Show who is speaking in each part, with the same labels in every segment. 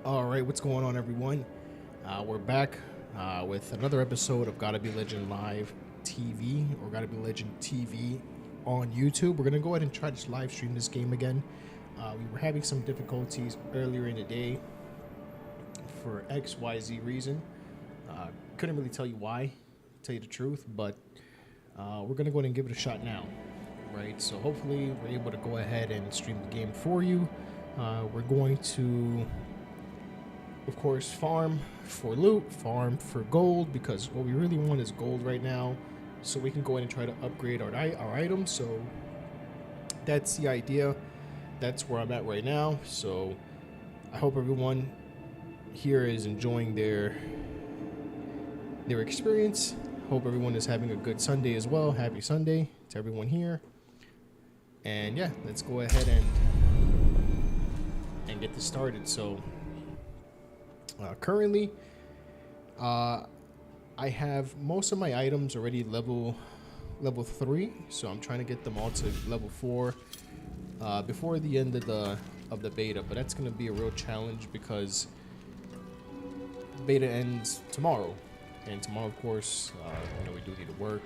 Speaker 1: All right, what's going on, everyone? We're back with another episode of Gotta Be Legend Live TV, or Gotta Be Legend TV on YouTube. We're gonna go ahead and try to live stream this game again. We were having some difficulties earlier in the day for XYZ reason. Couldn't really tell you why, to tell you the truth, but we're gonna go ahead and give it a shot now, right? So hopefully we're able to go ahead and stream the game for you. We're going to, of course, farm for loot, farm for gold, because what we really want is gold right now, so we can go ahead and try to upgrade our items. So that's the idea. That's where I'm at right now. So I hope everyone here is enjoying their experience. Hope everyone is having a good Sunday as well. Happy Sunday to everyone here. And yeah, let's go ahead and get this started. So currently I have most of my items already level 3, so I'm trying to get them all to level 4 before the end of the beta, but that's going to be a real challenge because beta ends tomorrow, and tomorrow, of course, we do need to work,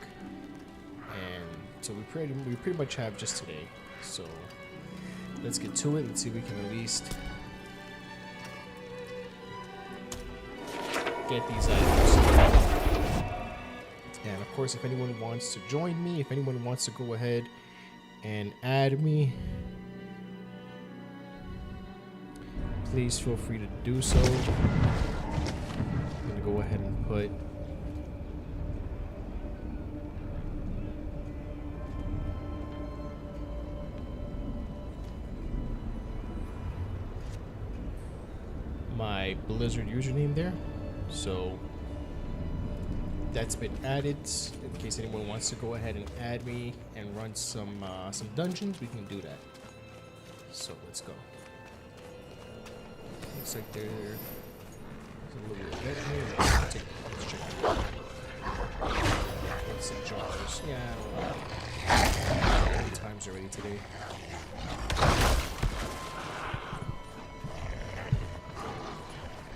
Speaker 1: and so we pretty much have just today. So let's get to it. Let's see if we can at least get these items. And of course, if anyone wants to join me, if anyone wants to go ahead and add me, please feel free to do so. I'm gonna go ahead and put my Blizzard username there. So that's been added. In case anyone wants to go ahead and add me and run some dungeons, we can do that. So let's go. Looks like there's a little bit of red here. Let's check it out. What's the jars? Yeah, I don't know. How many times already today?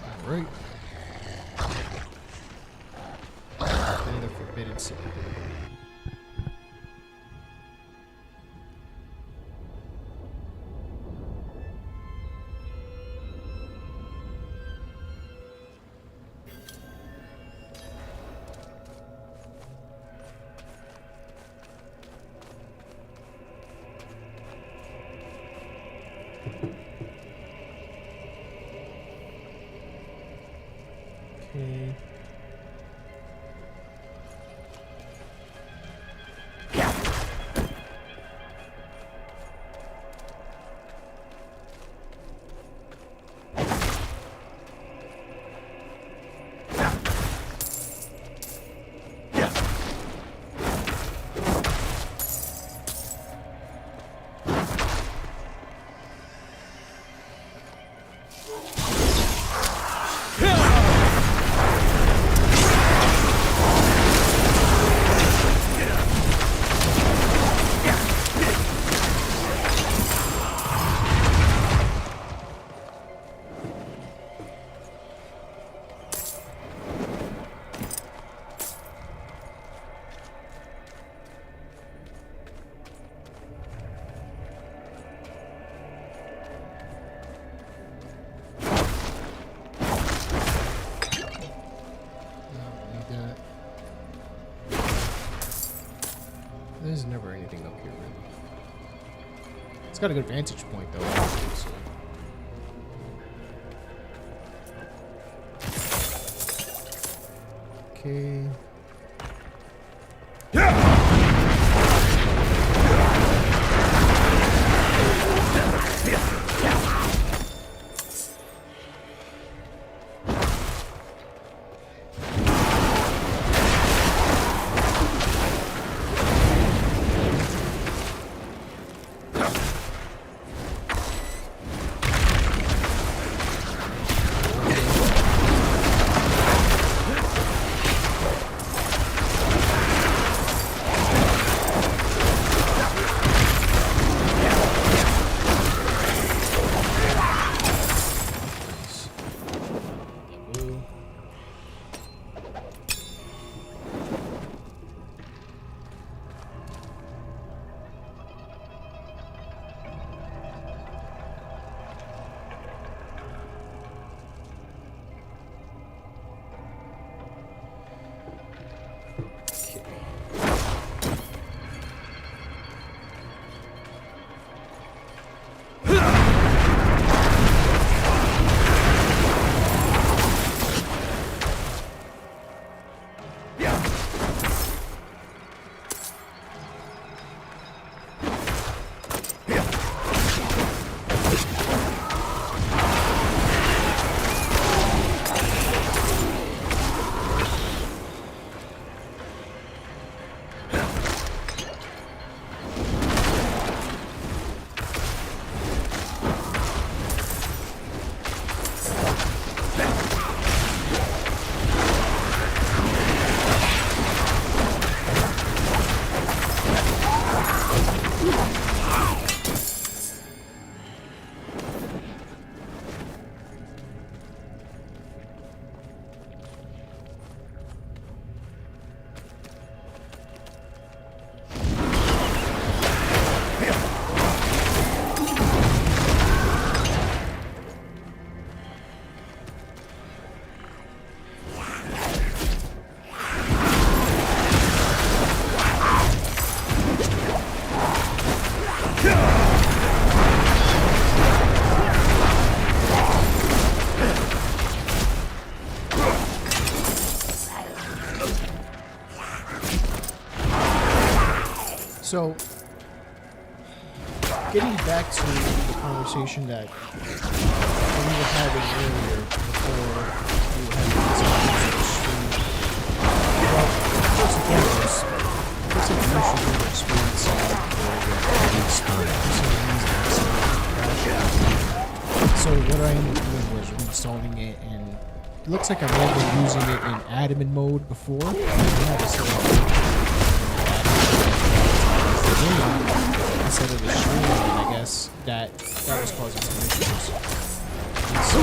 Speaker 1: All right. The Forbidden City. Okay. There's never anything up here, really. It's got a good vantage point, though. So. Okay. So, getting back to the conversation that we were having earlier before we were having this stream. Well, first and foremost, looks like you should be experiencing so what I ended up doing was reinstalling it, and it looks like I remember using it in admin mode before. I had to set up instead of the stream, and I guess that was causing some issues. And so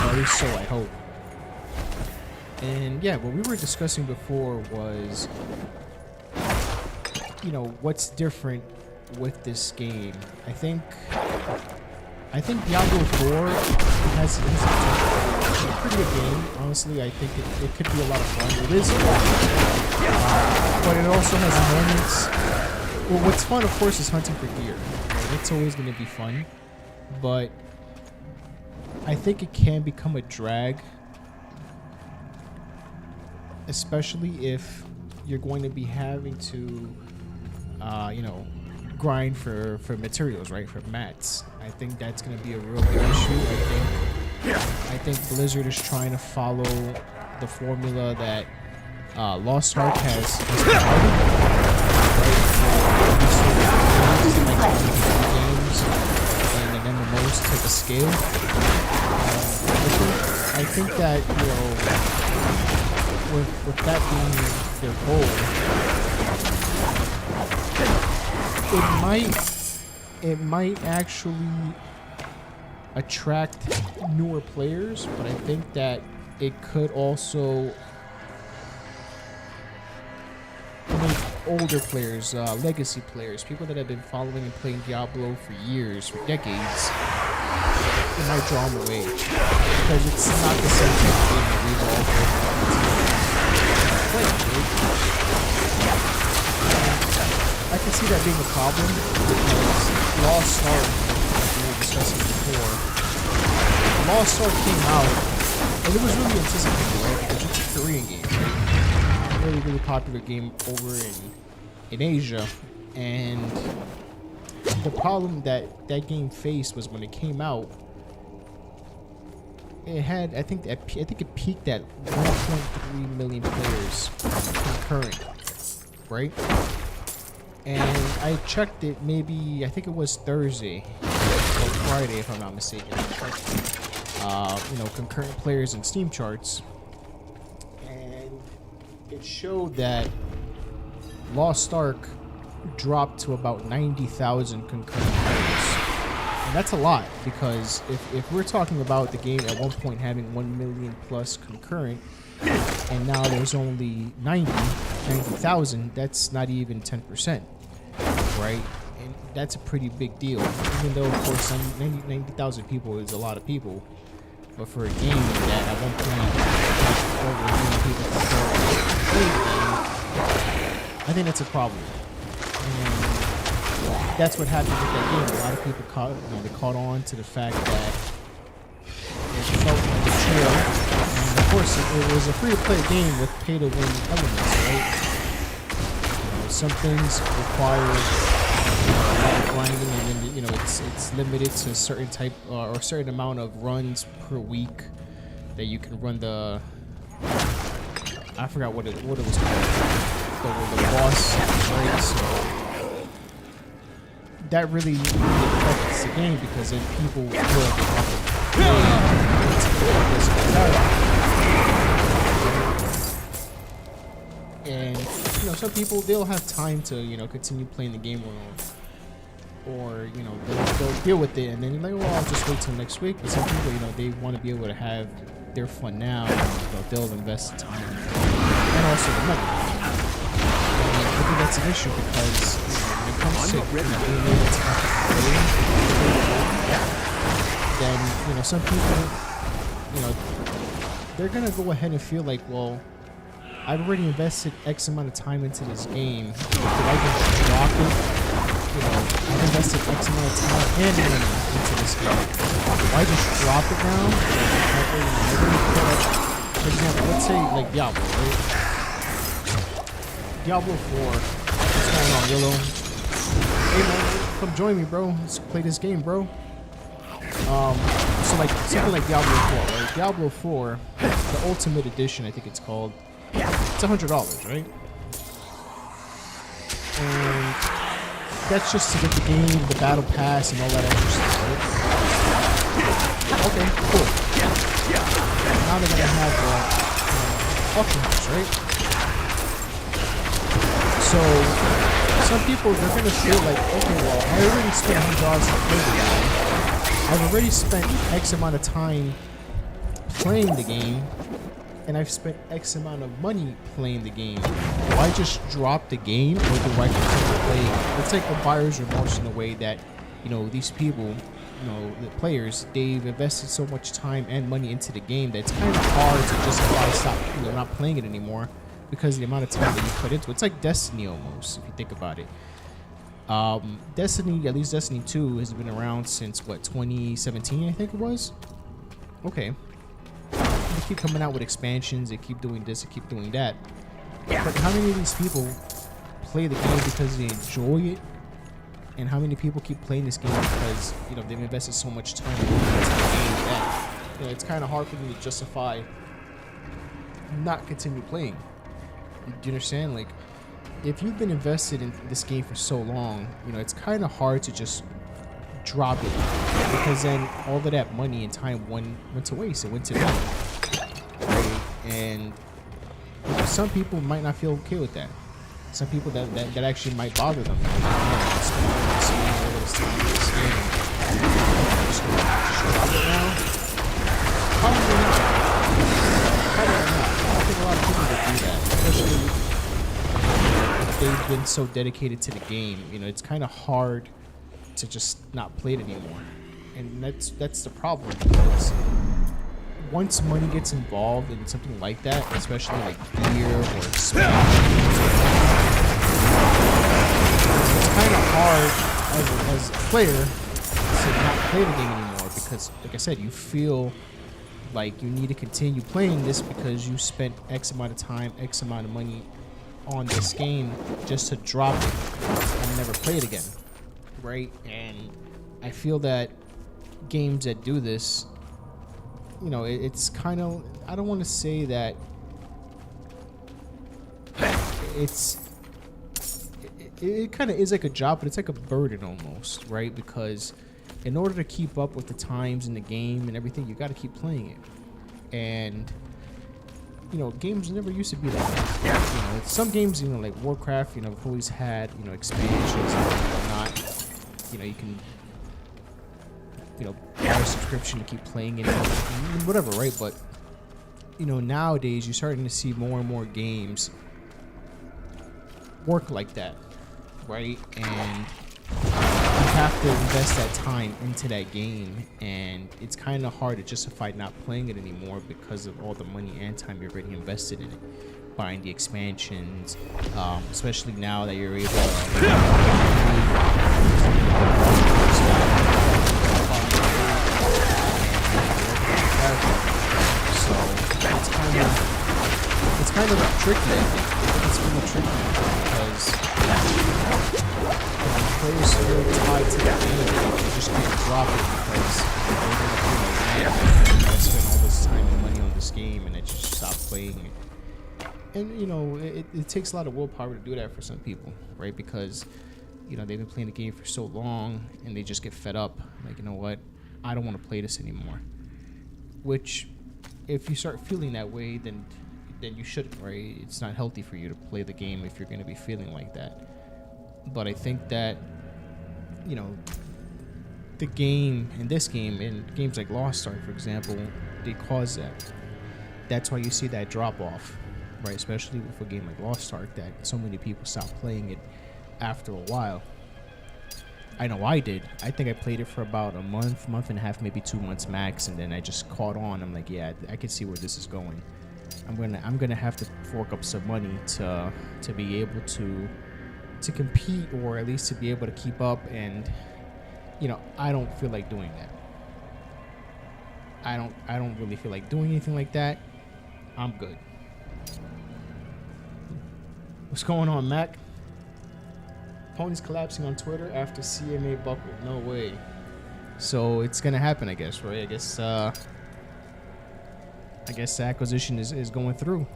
Speaker 1: or at least so I hope. And yeah, what we were discussing before was, you know, what's different with this game. I think Diablo IV has a pretty good game. Honestly, I think it could be a lot of fun. It is fun, but it also has moments. Well, what's fun, of course, is hunting for gear. Right? It's always going to be fun, but I think it can become a drag, especially if you're going to be having to, you know, grind for materials, right? For mats. I think that's going to be a real big issue. I think Blizzard is trying to follow the formula that Lost Ark has provided, right? Games and an MMOs type of scale. I think that, you know, with that being their goal, it might actually attract newer players, but I think that it could also make older players, legacy players, people that have been following and playing Diablo for years, for decades, it might draw them away, because it's not the same type of game that we've all played. I can see that being a problem, because Lost Ark, like we were discussing before, Lost Ark came out, and it was really anticipated, right? Because it's a Korean game, right? Really, really popular game over in Asia, and the problem that game faced was when it came out, it had, I think it peaked at 1.3 million players concurrent, right? And I checked it maybe, I think it was Thursday or Friday, if I'm not mistaken. I checked, you know, concurrent players in Steam charts, and it showed that Lost Ark dropped to about 90,000 concurrent players. And that's a lot, because if we're talking about the game at one point having 1 million plus concurrent, and now there's only 90,000, that's not even 10%, right? And that's a pretty big deal, even though, of course, 90,000 people is a lot of people, but for a game that at one point had over 1 million people concurrent, I think that's a problem. And that's what happened with that game. A lot of people caught on to the fact that it felt like a chore. And of course, it was a free-to-play game with pay-to-win elements, right? You know, some things require a lot of grinding, and then, you know, it's limited to a certain type or a certain amount of runs per week that you can run the. I forgot what it was called. The boss, right? So that really affects the game, because then people will and, you know, some people, they'll have time to, you know, continue playing the game, or you know, they'll deal with it, and then you're like, well, I'll just wait till next week. But some people, you know, they want to be able to have their fun now, and they'll invest the time and also the money. And I think that's an issue, because, you know, when it comes to, you know, being able to then, you know, some people, you know, they're gonna go ahead and feel like, well, I've already invested X amount of time into this game. If I can drop it you know, I've invested X amount of time and money into this game. Why just drop it now? For example, let's say like Diablo, right? Diablo 4. What's going on, Willow? Hey man, come join me, bro. Let's play this game, bro. So like something like Diablo 4, right? Diablo 4, the Ultimate Edition, I think it's called. It's $100, right? And that's just to get the game, the battle pass, and all that extra stuff, right? Okay, cool. Now they're gonna have the auction house, right? So some people, they're gonna feel like, okay, well, I already spent $100 to play the game. I've already spent X amount of time playing the game, and I've spent X amount of money playing the game. Do I just drop the game, or do I continue playing? It's like a buyer's remorse in a way that, you know, these people, you know, the players, they've invested so much time and money into the game that it's kind of hard to justify stop, you know, not playing it anymore because of the amount of time that you put into it. It's like Destiny almost, if you think about it. Destiny, at least Destiny 2, has been around since what, 2017, I think it was. Okay. They keep coming out with expansions, they keep doing this, they keep doing that. But how many of these people play the game because they enjoy it? And how many people keep playing this game because, you know, they've invested so much time into the game that, you know, it's kind of hard for them to justify not continue playing. Do you understand? Like, if you've been invested in this game for so long, you know, it's kind of hard to just drop it, because then all of that money and time went to waste. It went to nothing. Right? And you know, some people might not feel okay with that. Some people that actually might bother them. Like, man, spending all this time in this game, just drop it now? Probably not. I don't think a lot of people would do that, especially they've been so dedicated to the game. You know, it's kind of hard to just not play it anymore, and that's the problem, because once money gets involved in something like that, especially like gear or expansions, it's kind of hard as a player to not play the game anymore, because like I said, you feel like you need to continue playing this because you spent X amount of time, X amount of money on this game just to drop it and never play it again, right? And I feel that games that do this, you know, it's kind of, I don't want to say that it kind of is like a job, but it's like a burden almost, right? Because in order to keep up with the times in the game and everything, you got to keep playing it. And you know, games never used to be like that. You know, some games, you know, like Warcraft, you know, have always had, you know, expansions and whatnot. You know, you can, you know, buy a subscription to keep playing it and whatever, right? But, you know, nowadays you're starting to see more and more games work like that, right? And you have to invest that time into that game, and it's kind of hard to justify not playing it anymore because of all the money and time you've already invested in it, buying the expansions, especially now that you're able to so it's kind of tricky. I think it's really tricky because players feel tied to the game. They just can't drop it because they're going to feel like, man, I spent all this time and money on this game and I just stopped playing it. And, you know, it takes a lot of willpower to do that for some people, right? Because, you know, they've been playing the game for so long and they just get fed up. Like, you know what? I don't want to play this anymore. Which, if you start feeling that way, then you shouldn't, right? It's not healthy for you to play the game if you're going to be feeling like that. But I think that, you know, the game, in this game, in games like Lost Ark, for example, they cause that. That's why you see that drop off, right? Especially with a game like Lost Ark, that so many people stop playing it after a while. I know I did. I think I played it for about a month and a half, maybe 2 months max, and then I just caught on. I'm like, yeah, I can see where this is going. I'm gonna have to fork up some money to be able to to compete, or at least to be able to keep up. And I don't feel like doing that. I don't really feel like doing anything like that. I'm good. What's going on, Mac? Pony's collapsing on Twitter after CMA buckled. No way. So it's gonna happen, I guess, right? I guess the acquisition is going through.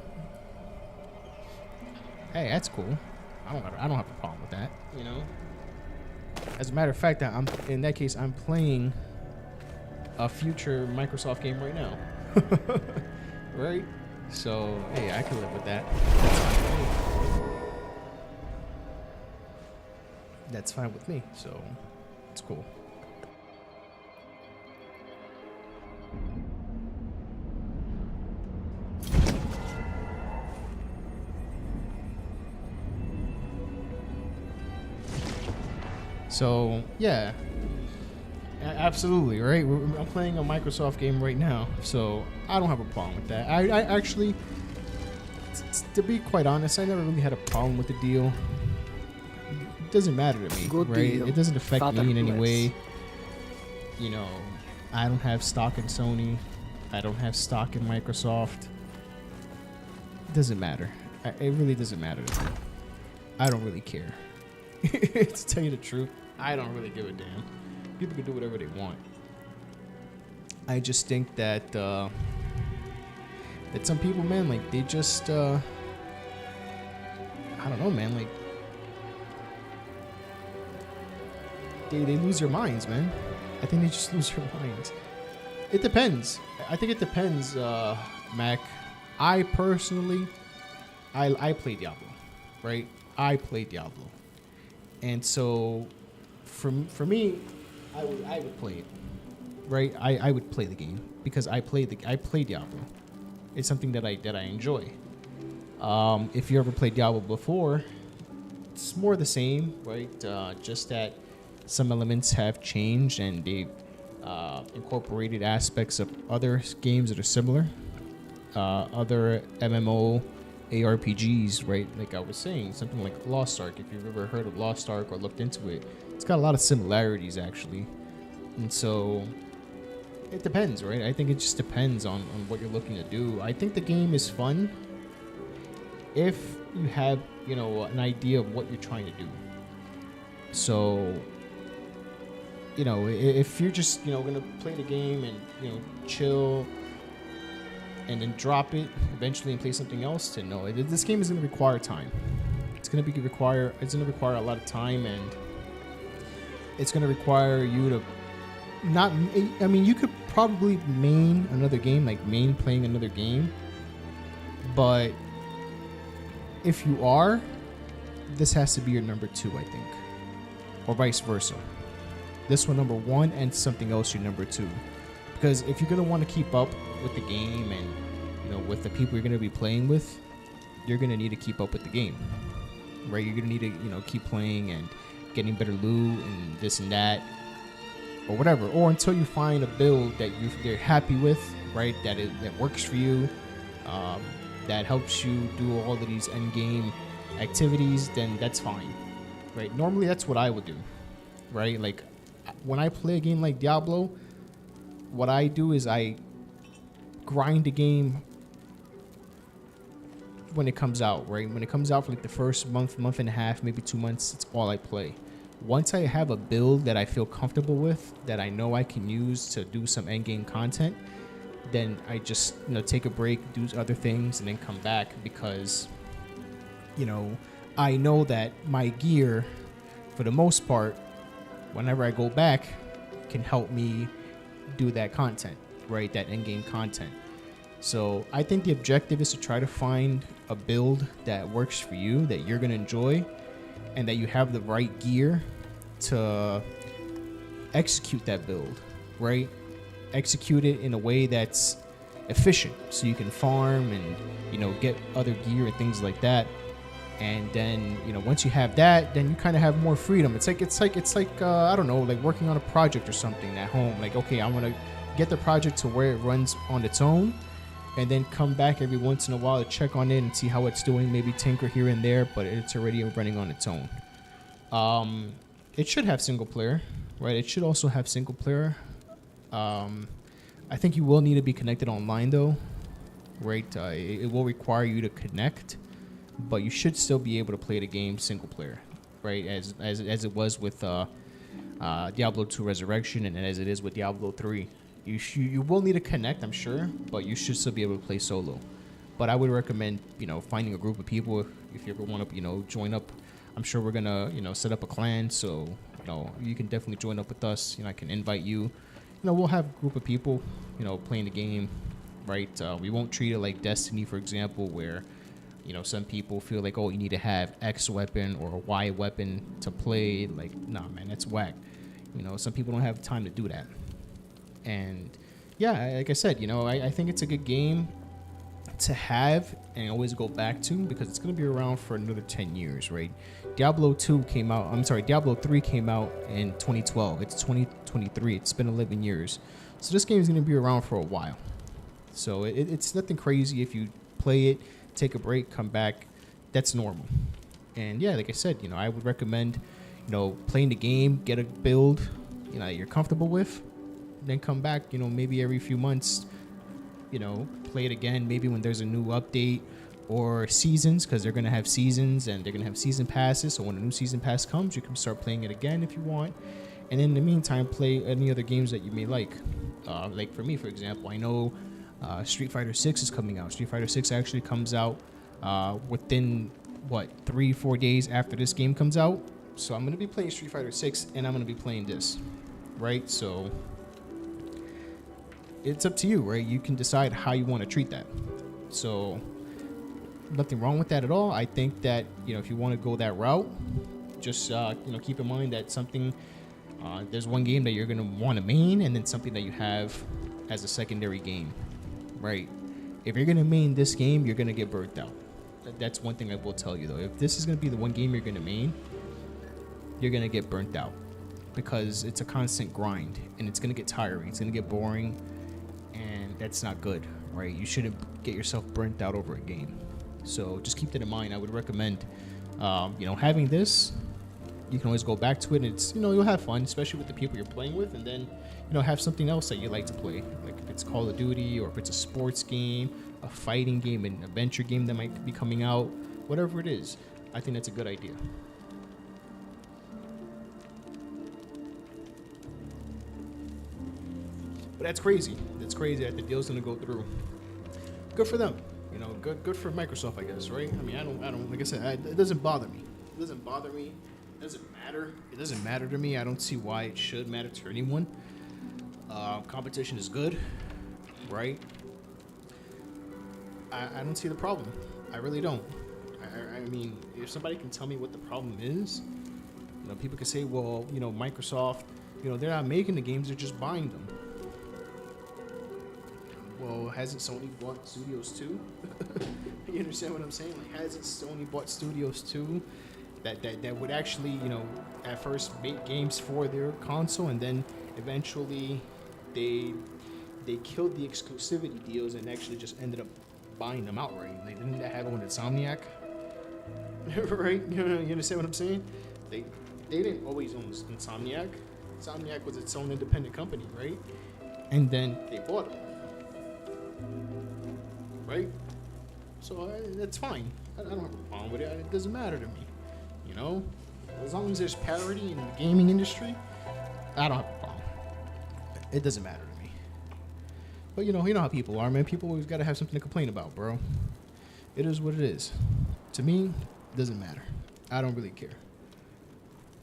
Speaker 1: Hey, that's cool. I don't have a problem with that. As a matter of fact, in that case, I'm playing a future Microsoft game right now. Right? So, hey, I can live with that. That's fine with me. So, it's cool. So, yeah. Absolutely, right? I'm playing a Microsoft game right now, so I don't have a problem with that. I actually, to be quite honest, I never really had a problem with the deal. It doesn't matter to me,
Speaker 2: Good
Speaker 1: right?
Speaker 2: deal.
Speaker 1: It doesn't affect
Speaker 2: Father
Speaker 1: me in any
Speaker 2: bless.
Speaker 1: way. I don't have stock in Sony. I don't have stock in Microsoft. It doesn't matter. It really doesn't matter to me. I don't really care. To tell you the truth, I don't really give a damn. People can do whatever they want. I just think that that some people, man, like they just I don't know, man, like they lose their minds, man. I think they just lose their minds. It depends. I think it depends, Mac. I personally, I play Diablo, right? I play Diablo, and so for me, I would play it, right? I would play the game because I play Diablo. It's something that I enjoy. If you ever played Diablo before, it's more the same, right? Just that some elements have changed and they've incorporated aspects of other games that are similar, other MMO ARPGs, right? Like I was saying, something like Lost Ark. If you've ever heard of Lost Ark or looked into it, it's got a lot of similarities actually. And so it depends, right? I think it just depends on what you're looking to do. I think the game is fun if you have, an idea of what you're trying to do. So, if you're just, going to play the game and, chill and then drop it eventually and play something else, to know this game is going to require time. It's going to require a lot of time, and it's going to require you to you could probably main another game, like playing another game, but if you are, this has to be your number 2, I think, or vice versa. This one number 1 and something else your number 2, because if you're going to want to keep up with the game and with the people you're going to be playing with, you're going to need to keep up with the game, right? You're going to need to keep playing and getting better loot and this and that, or whatever, or until you find a build that you're happy with, right? That works for you, that helps you do all of these end game activities. Then that's fine, right? Normally, that's what I would do, right? Like when I play a game like Diablo, what I do is I grind the game when it comes out, right? When it comes out for like the first month and a half, maybe 2 months, it's all I play. Once I have a build that I feel comfortable with, that I know I can use to do some endgame content, then I just take a break, do other things, and then come back, because I know that my gear, for the most part, whenever I go back, can help me do that content, right? That endgame content. So I think the objective is to try to find a build that works for you, that you're going to enjoy, and that you have the right gear to execute that build, right? Execute it in a way that's efficient, so you can farm and get other gear and things like that. And then once you have that, then you kind of have more freedom. It's like I don't know, like working on a project or something at home. Like, okay, I want to get the project to where it runs on its own, and then come back every once in a while to check on it and see how it's doing, maybe tinker here and there, but it's already running on its own. It should have single player, right? It should also have single player. I think you will need to be connected online though, right? It will require you to connect, but you should still be able to play the game single player, right? As it was with Diablo 2 Resurrection and as it is with Diablo 3. You will need to connect, I'm sure, but you should still be able to play solo. But I would recommend, finding a group of people if you ever want to, join up. I'm sure we're gonna, set up a clan, so you can definitely join up with us. I can invite you. We'll have a group of people, playing the game, right? We won't treat it like Destiny, for example, where some people feel like, oh, you need to have X weapon or a Y weapon to play. Like, nah, man, that's whack. Some people don't have time to do that. And yeah, like I said, I think it's a good game to have and always go back to because it's going to be around for another 10 years, right? Diablo 3 came out in 2012. It's 2023. It's been 11 years. So this game is going to be around for a while. So it's nothing crazy if you play it, take a break, come back. That's normal. And yeah, like I said, I would recommend, playing the game, get a build, that you're comfortable with, then come back, maybe every few months, play it again, maybe when there's a new update or seasons, because they're going to have seasons and they're going to have season passes. So when a new season pass comes, you can start playing it again if you want. And in the meantime, play any other games that you may like. Like for me, for example, I know Street Fighter 6 is coming out. Street Fighter 6 actually comes out within, 3-4 days after this game comes out. So I'm going to be playing Street Fighter 6 and I'm going to be playing this, right? So it's up to you, right? You can decide how you want to treat that. So nothing wrong with that at all. I think that, if you want to go that route, just, keep in mind that there's one game that you're going to want to main and then something that you have as a secondary game, right? If you're going to main this game, you're going to get burnt out. That's one thing I will tell you, though. If this is going to be the one game you're going to main, you're going to get burnt out because it's a constant grind and it's going to get tiring. It's going to get boring. And that's not good, right? You shouldn't get yourself burnt out over a game. So just keep that in mind. I would recommend, having this. You can always go back to it. And it's, you'll have fun, especially with the people you're playing with. And then, have something else that you like to play. Like if it's Call of Duty or if it's a sports game, a fighting game, an adventure game that might be coming out, whatever it is. I think that's a good idea. But that's crazy. That's crazy that the deal's gonna go through. Good for them. Good for Microsoft, I guess, right? I mean, I don't. Like I said, it doesn't bother me. It doesn't bother me. It doesn't matter. It doesn't matter to me. I don't see why it should matter to anyone. Competition is good, right? I don't see the problem. I really don't. I mean, if somebody can tell me what the problem is, people can say, well, Microsoft, they're not making the games, they're just buying them. Well, hasn't Sony bought studios too? You understand what I'm saying? Like, hasn't Sony bought studios too? That would actually, at first make games for their console, and then eventually they killed the exclusivity deals and actually just ended up buying them outright. They didn't have one with Insomniac, right? You understand what I'm saying? They didn't always own Insomniac. Insomniac was its own independent company, right? And then they bought it. Right? So that's fine. I don't have a problem with it. It doesn't matter to me. As long as there's parity in the gaming industry, I don't have a problem. It doesn't matter to me. But you know how people are, man. People always got to have something to complain about, bro. It is what it is. To me, it doesn't matter. I don't really care.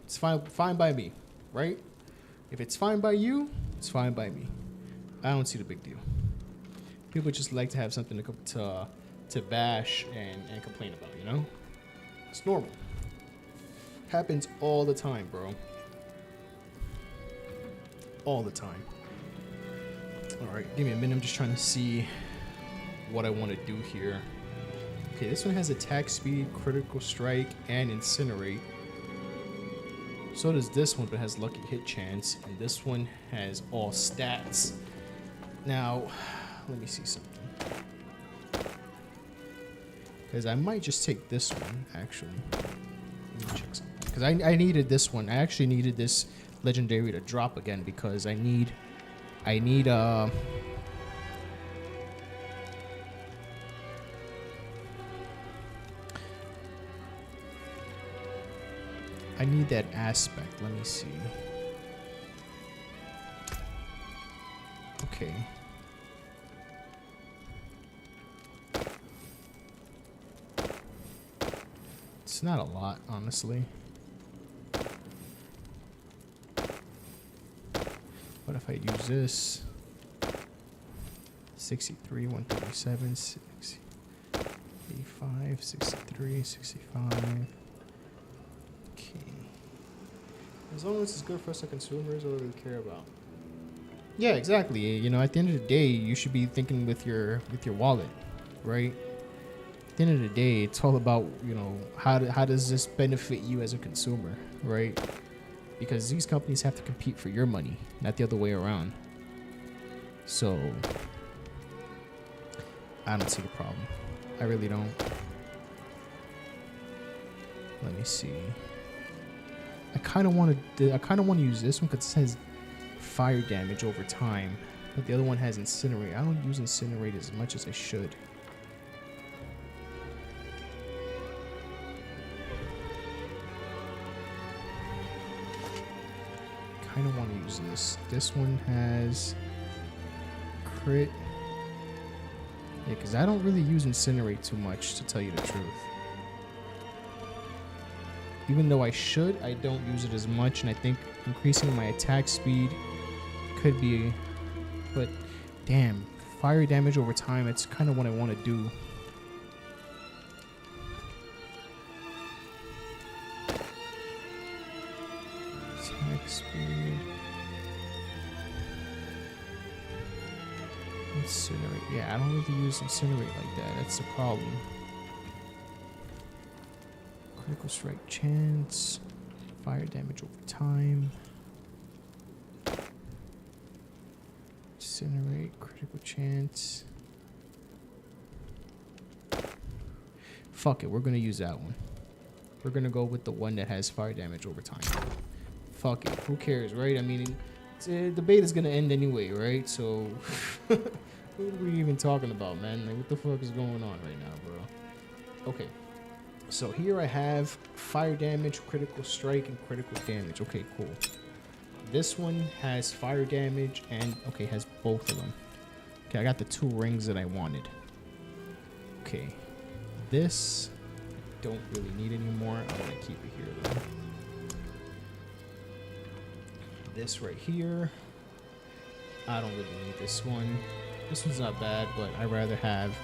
Speaker 1: It's fine by me, right? If it's fine by you, it's fine by me. I don't see the big deal. People just like to have something to bash and complain about, It's normal. Happens all the time, bro. All the time. All right, give me a minute. I'm just trying to see what I want to do here. Okay, this one has attack speed, critical strike, and incinerate. So does this one, but it has lucky hit chance. And this one has all stats. Now, let me see something. Because I might just take this one, actually. Let me check something. Because I needed this one. I actually needed this legendary to drop again because I need I need that aspect. Let me see. Okay. It's not a lot, honestly. What if I use this? 63, 137, 60, 85, 63, 65. Okay. As long as it's good for us as consumers, what do we care about? Yeah, exactly. You know, at the end of the day, you should be thinking with your wallet, right? At the end of the day, it's all about, you know, how does this benefit you as a consumer, right? Because these companies have to compete for your money, not the other way around. So I don't see the problem. I really don't. Let me see. I kind of want to use this one because it says fire damage over time, but the other one has incinerate. I don't use incinerate as much as I should. Kind of want to use this. This one has crit. Yeah, because I don't really use incinerate too much, to tell you the truth. Even though I should, I don't use it as much, and I think increasing my attack speed could be, but damn, fire damage over time, it's kind of what I want to do. Attack speed. Incinerate. Yeah, I don't really use incinerate like that. That's the problem. Critical strike chance. Fire damage over time. Incinerate. Critical chance. Fuck it. We're going to use that one. We're going to go with the one that has fire damage over time. Fuck it. Who cares, right? I mean, the debate is going to end anyway, right? So, what are we even talking about, man? Like, what the fuck is going on right now, bro? Okay. So here I have fire damage, critical strike, and critical damage. Okay, cool. This one has fire damage and, okay, has both of them. Okay, I got the 2 rings that I wanted. Okay. This I don't really need anymore. I'm going to keep it here, though. This right here, I don't really need this one. This one's not bad, but I'd rather have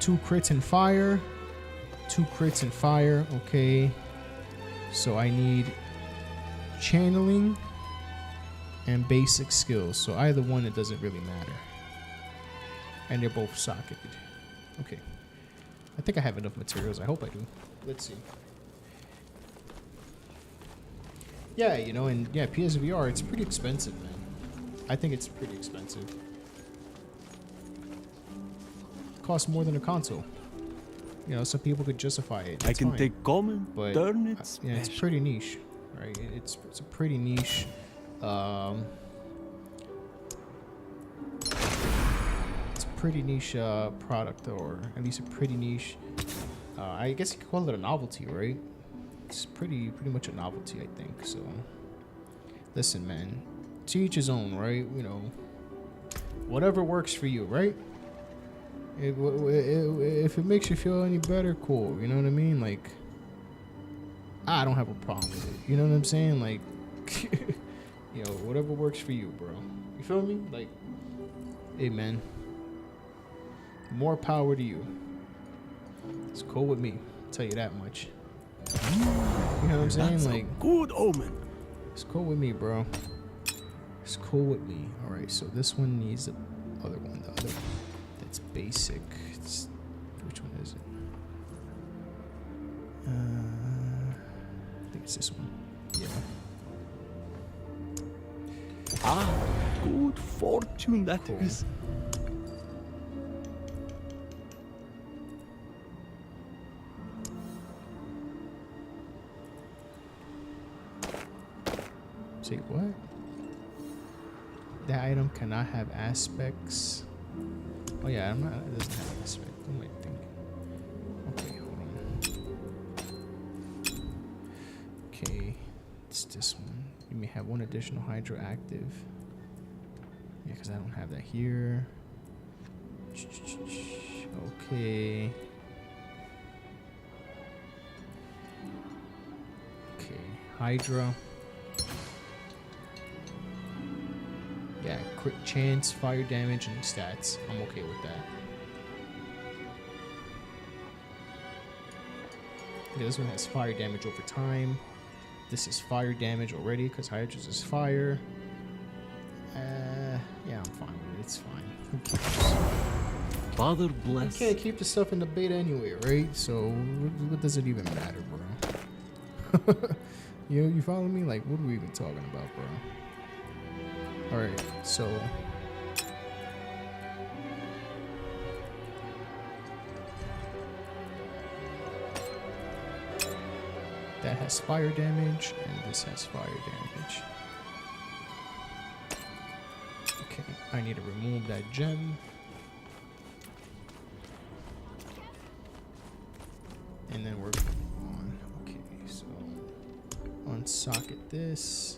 Speaker 1: 2 crits and fire. 2 crits and fire. Okay. So I need channeling and basic skills. So either one, it doesn't really matter. And they're both socketed. Okay. I think I have enough materials. I hope I do. Let's see. Yeah, you know, and yeah, PSVR, it's pretty expensive, man. I think it's pretty expensive. It costs more than a console. You know, some people could justify it.
Speaker 2: I can take common,
Speaker 1: but
Speaker 2: turn it
Speaker 1: yeah, it's pretty niche, right? It's a pretty niche. It's a pretty niche product, or at least a pretty niche. I guess you could call it a novelty, right? It's pretty much a novelty, I think. So, listen, man, to each his own, right? You know, whatever works for you, right? If it makes you feel any better, cool. You know what I mean? Like, I don't have a problem with it. You know what I'm saying? Like, you know, whatever works for you, bro. You feel me? Like, hey, man, more power to you. It's cool with me. I'll tell you that much. You know what I'm saying?
Speaker 2: That's
Speaker 1: like,
Speaker 2: a good omen.
Speaker 1: It's cool with me, bro. It's cool with me. All right, so this one needs the other one. The other one. It's basic. It's, which one is it? I think it's this one. Yeah.
Speaker 2: Ah, good fortune that
Speaker 1: Cool.
Speaker 2: is.
Speaker 1: Say what? That item cannot have aspects. Oh yeah, I'm not. It doesn't have aspect. What am I thinking? Okay, hold on. Okay, it's this one. You may have one additional Hydra active. Yeah, because I don't have that here. Okay. Okay, Hydra. Yeah, crit chance, fire damage, and stats. I'm okay with that. Yeah, this one has fire damage over time. This is fire damage already because Hydra's is fire. Yeah, I'm fine with it. It's fine. Who cares?
Speaker 2: Father bless.
Speaker 1: You can't keep the stuff in the beta anyway, right? So what does it even matter, bro? You follow me? Like, what are we even talking about, bro? Alright, so that has fire damage, and this has fire damage. Okay, I need to remove that gem. And then we're on. Okay, so unsocket this.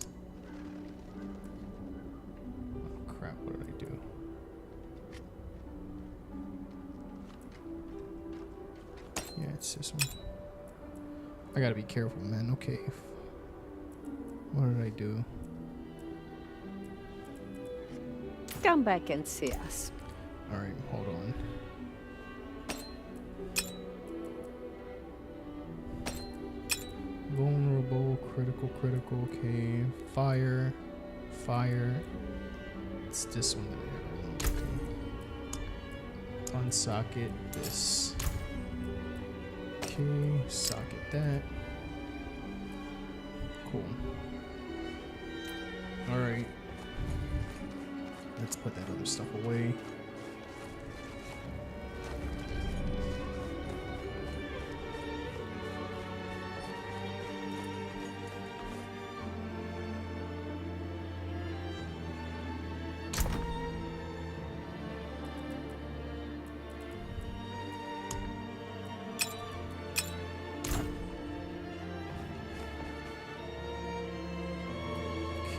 Speaker 1: Oh crap, what did I do? Yeah, it's this one. I gotta be careful, man. Okay. What did I do?
Speaker 3: Come back and see us.
Speaker 1: Alright, hold on. Vulnerable, critical, okay. Fire. It's this one that I gotta remove, okay. Unsocket this. Okay, socket that. Cool. Alright. Let's put that other stuff away.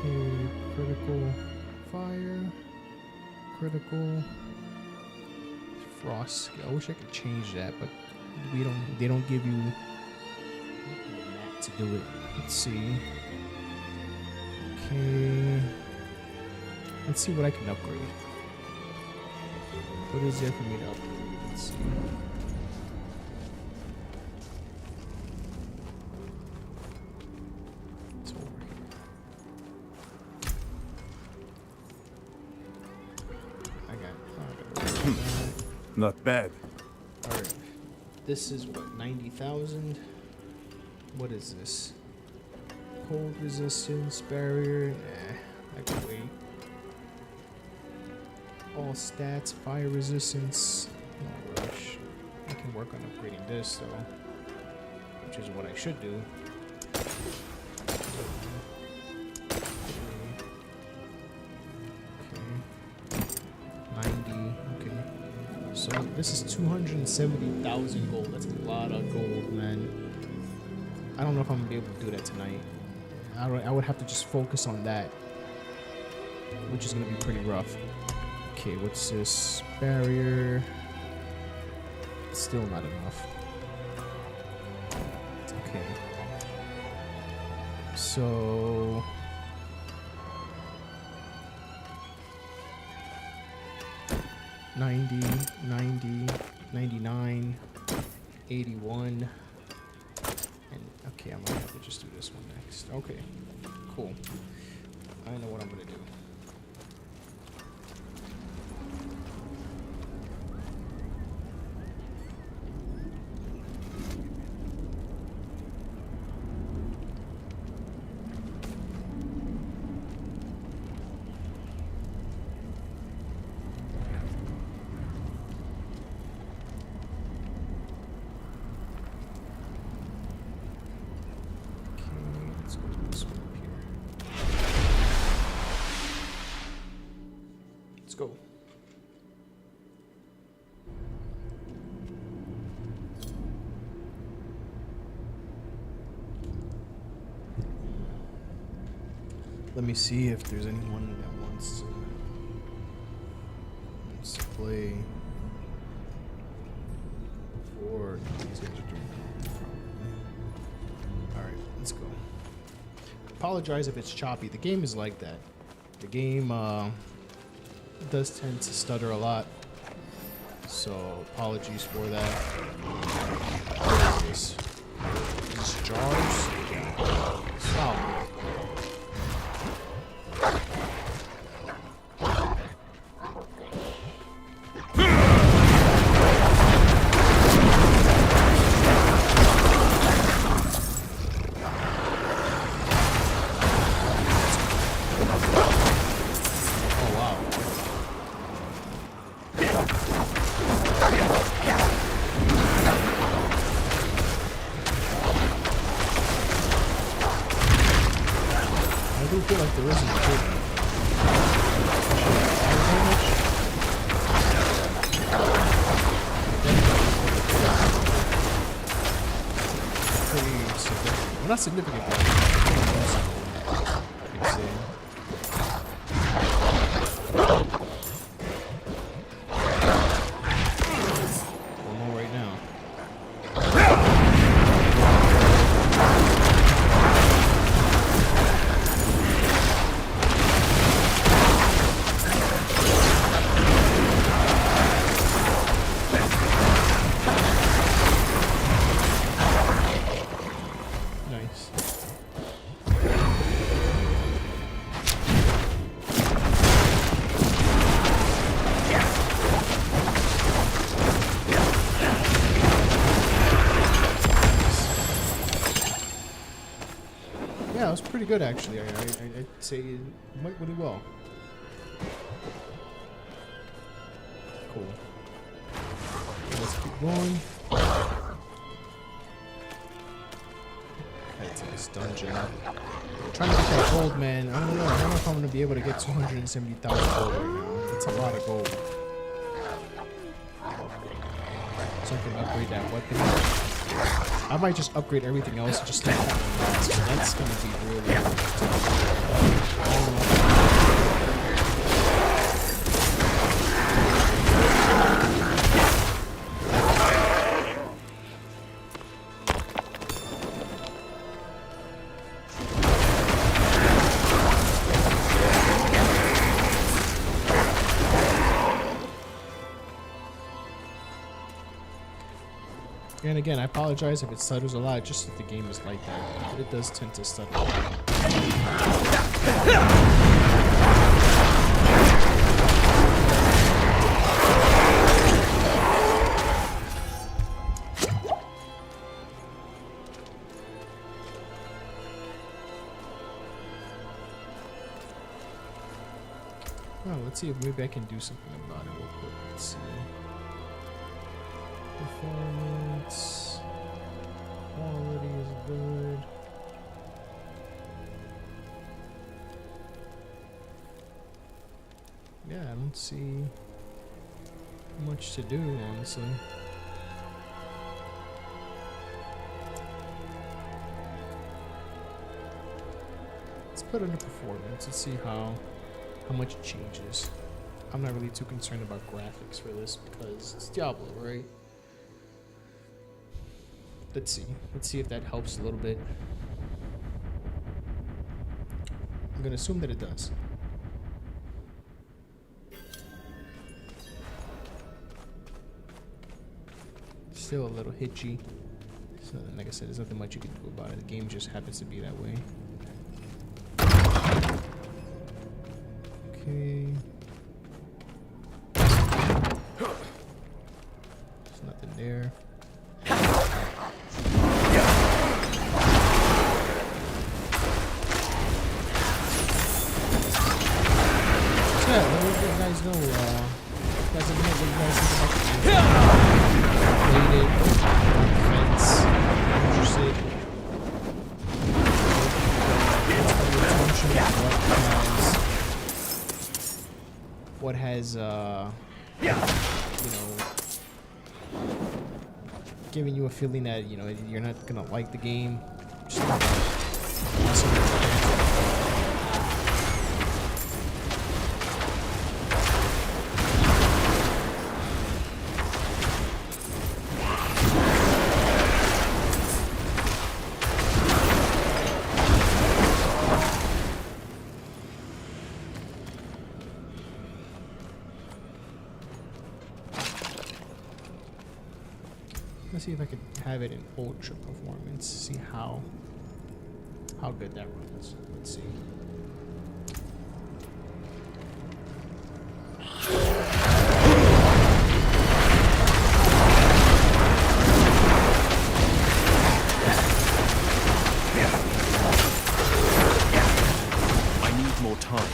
Speaker 1: Okay, critical fire, critical frost skill. I wish I could change that, but they don't give you that to do it. Let's see. Okay. Let's see what I can upgrade. What is there for me to upgrade? Let's see. It's over here. I got that.
Speaker 2: Not bad.
Speaker 1: Alright. This is what, 90,000? What is this? Cold resistance, barrier. Nah, I can wait. All stats, fire resistance. No rush. I can work on upgrading this though, which is what I should do. Okay. 90. Okay. So this is 270,000 gold. That's a lot of gold, man. I don't know if I'm gonna be able to do that tonight. I would have to just focus on that, which is gonna be pretty rough. Okay, what's this? Barrier. Still not enough. Okay. So $90, $90, $99, $81. And okay, I'm gonna have to just do this one next. Okay, cool. I know what I'm gonna do. Okay, let's go to this one up here. Let me see if there's anyone that wants to play. Or these guys are doing probably. Alright, let's go. Apologize if it's choppy. The game is like that. The game does tend to stutter a lot. So apologies for that. What is this? Is this jars? Solid. I feel like there isn't a good pretty significant. Well, not significant, but I can say. One more right now. Yeah, it was pretty good actually. I'd say it went really well. Cool. Let's keep going. Head to this dungeon. Trying to get that gold, man. I don't know if I'm gonna be able to get 270,000 gold right now. That's a lot of gold. So I can upgrade that weapon. I might just upgrade everything else and just take that one last. So that's gonna be really And again, I apologize if it stutters a lot, just that the game is like that. But it does tend to stutter a lot. Oh, let's see if maybe I can do something about it real quick. Let's see. Performance. Quality is good. Yeah, I don't see much to do, honestly. Let's put under performance and see how much it changes. I'm not really too concerned about graphics for this because it's Diablo, right? Let's see if that helps a little bit. I'm gonna assume that it does. Still a little hitchy. So, like I said, there's nothing much you can do about it. The game just happens to be that way. Okay. There's nothing there. Yeah, let me let you guys know, guys, let me know what you guys think about the game. Played it, defense, interested. What has you know, giving you a feeling that, you know, you're not gonna like the game. Just Let's see if I can have it in ultra performance. See how good that runs. Let's see.
Speaker 2: I need more time.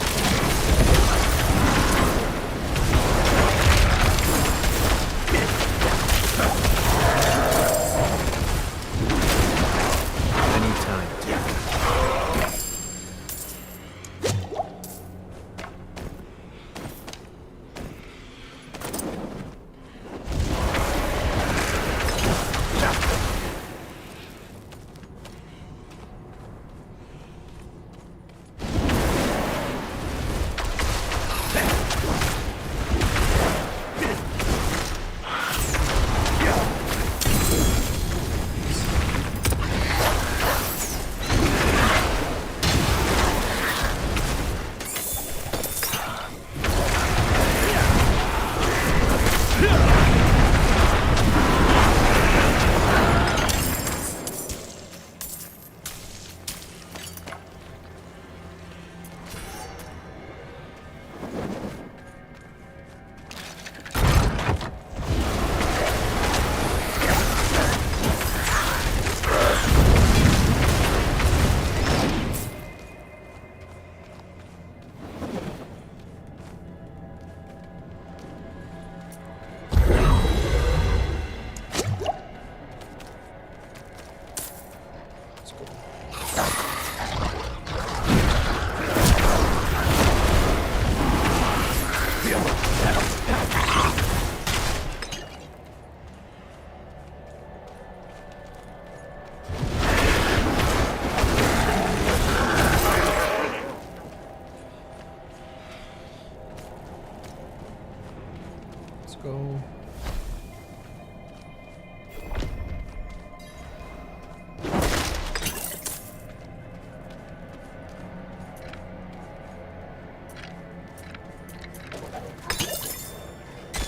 Speaker 1: Go.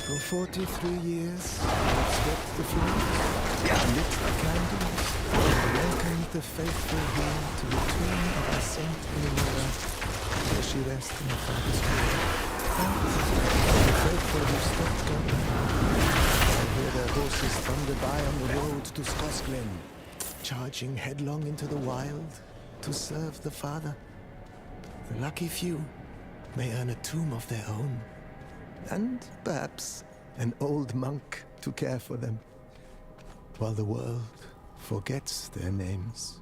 Speaker 4: For 43 years, I've swept the floors, lit the candles, and welcomed the faithful here to the tomb of our Saint Eleonora, where she rests in her Father's grave. The faithful who stepped going. I hear their horses thunder by on the road to Skosglen, charging headlong into the wild to serve the Father. The lucky few may earn a tomb of their own, and perhaps an old monk to care for them, while the world forgets their names.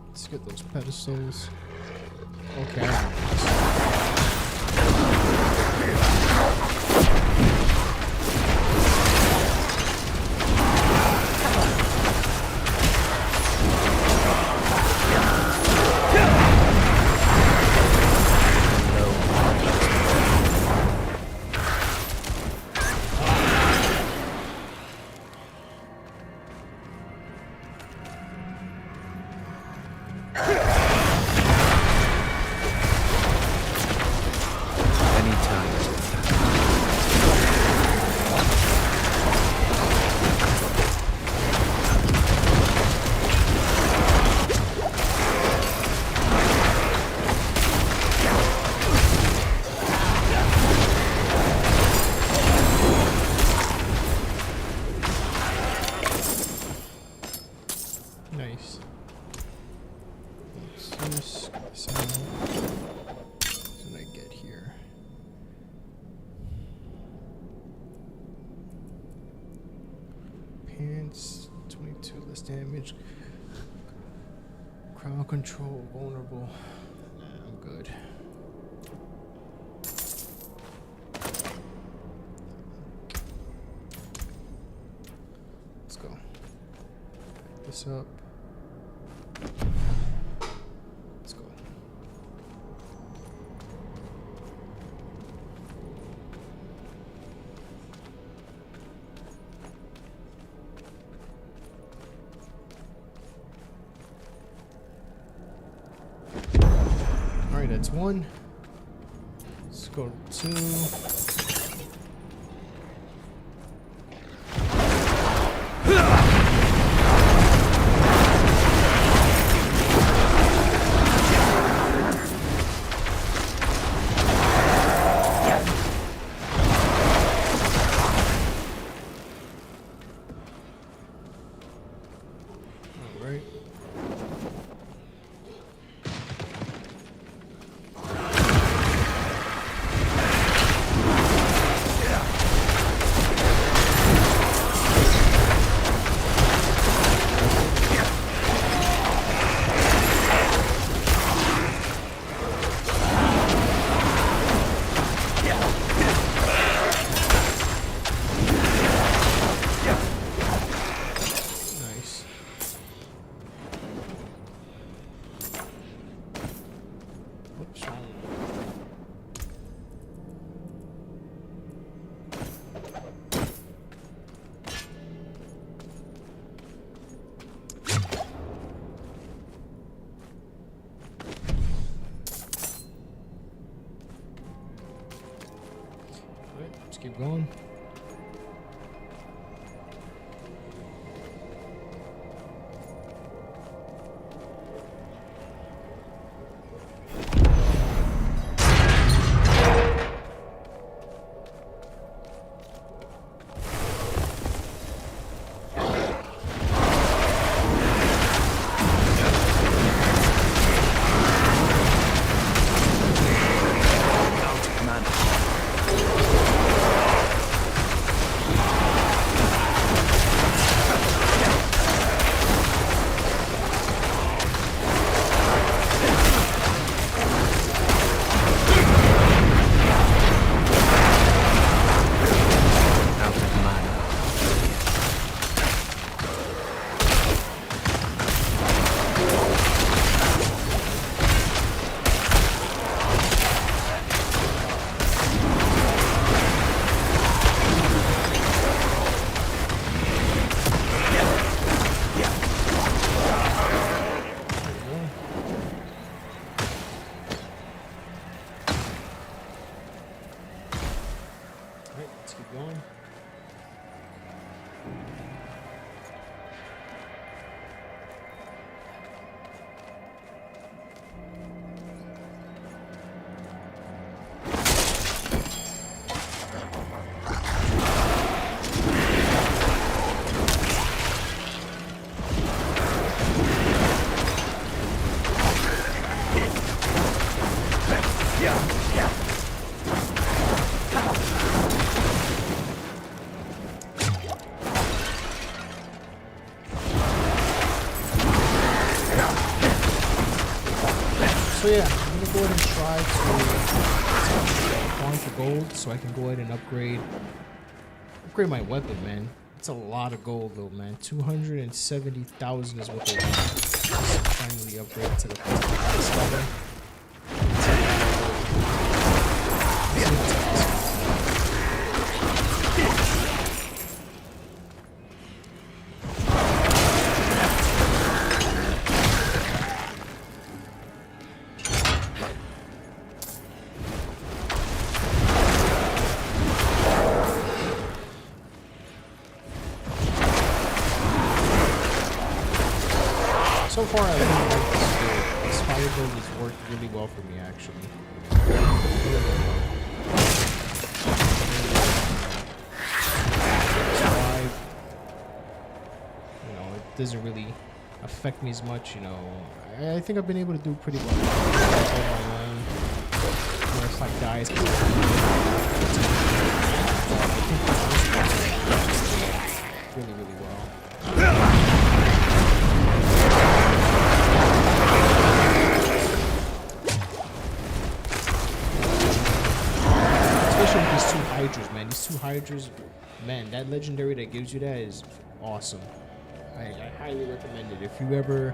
Speaker 1: Let's get those pedestals. Okay. Nice. Let's see what did I get here? Pants, 22 less damage. Crowd control, vulnerable. Nah, I'm good. Let's go. This up. Let's go. All right, that's one. Let's go to 2. right? Nice. Whoops, wrong. Alright, let's keep going. Alright, let's keep going. So yeah, I'm gonna go ahead and try to farm for gold so I can go ahead and upgrade my weapon, man. It's a lot of gold though, man. 270,000 is what they want. Finally upgrade to the next level. So far, I really like this build. This fire build has worked really well for me, actually. Survive. You know, it doesn't really affect me as much. You know, I think I've been able to do pretty well. Or if I die, it's really, really well. Especially with these two Hydras, man. These two Hydras, man, that legendary that gives you that is awesome. I highly recommend it. If you ever,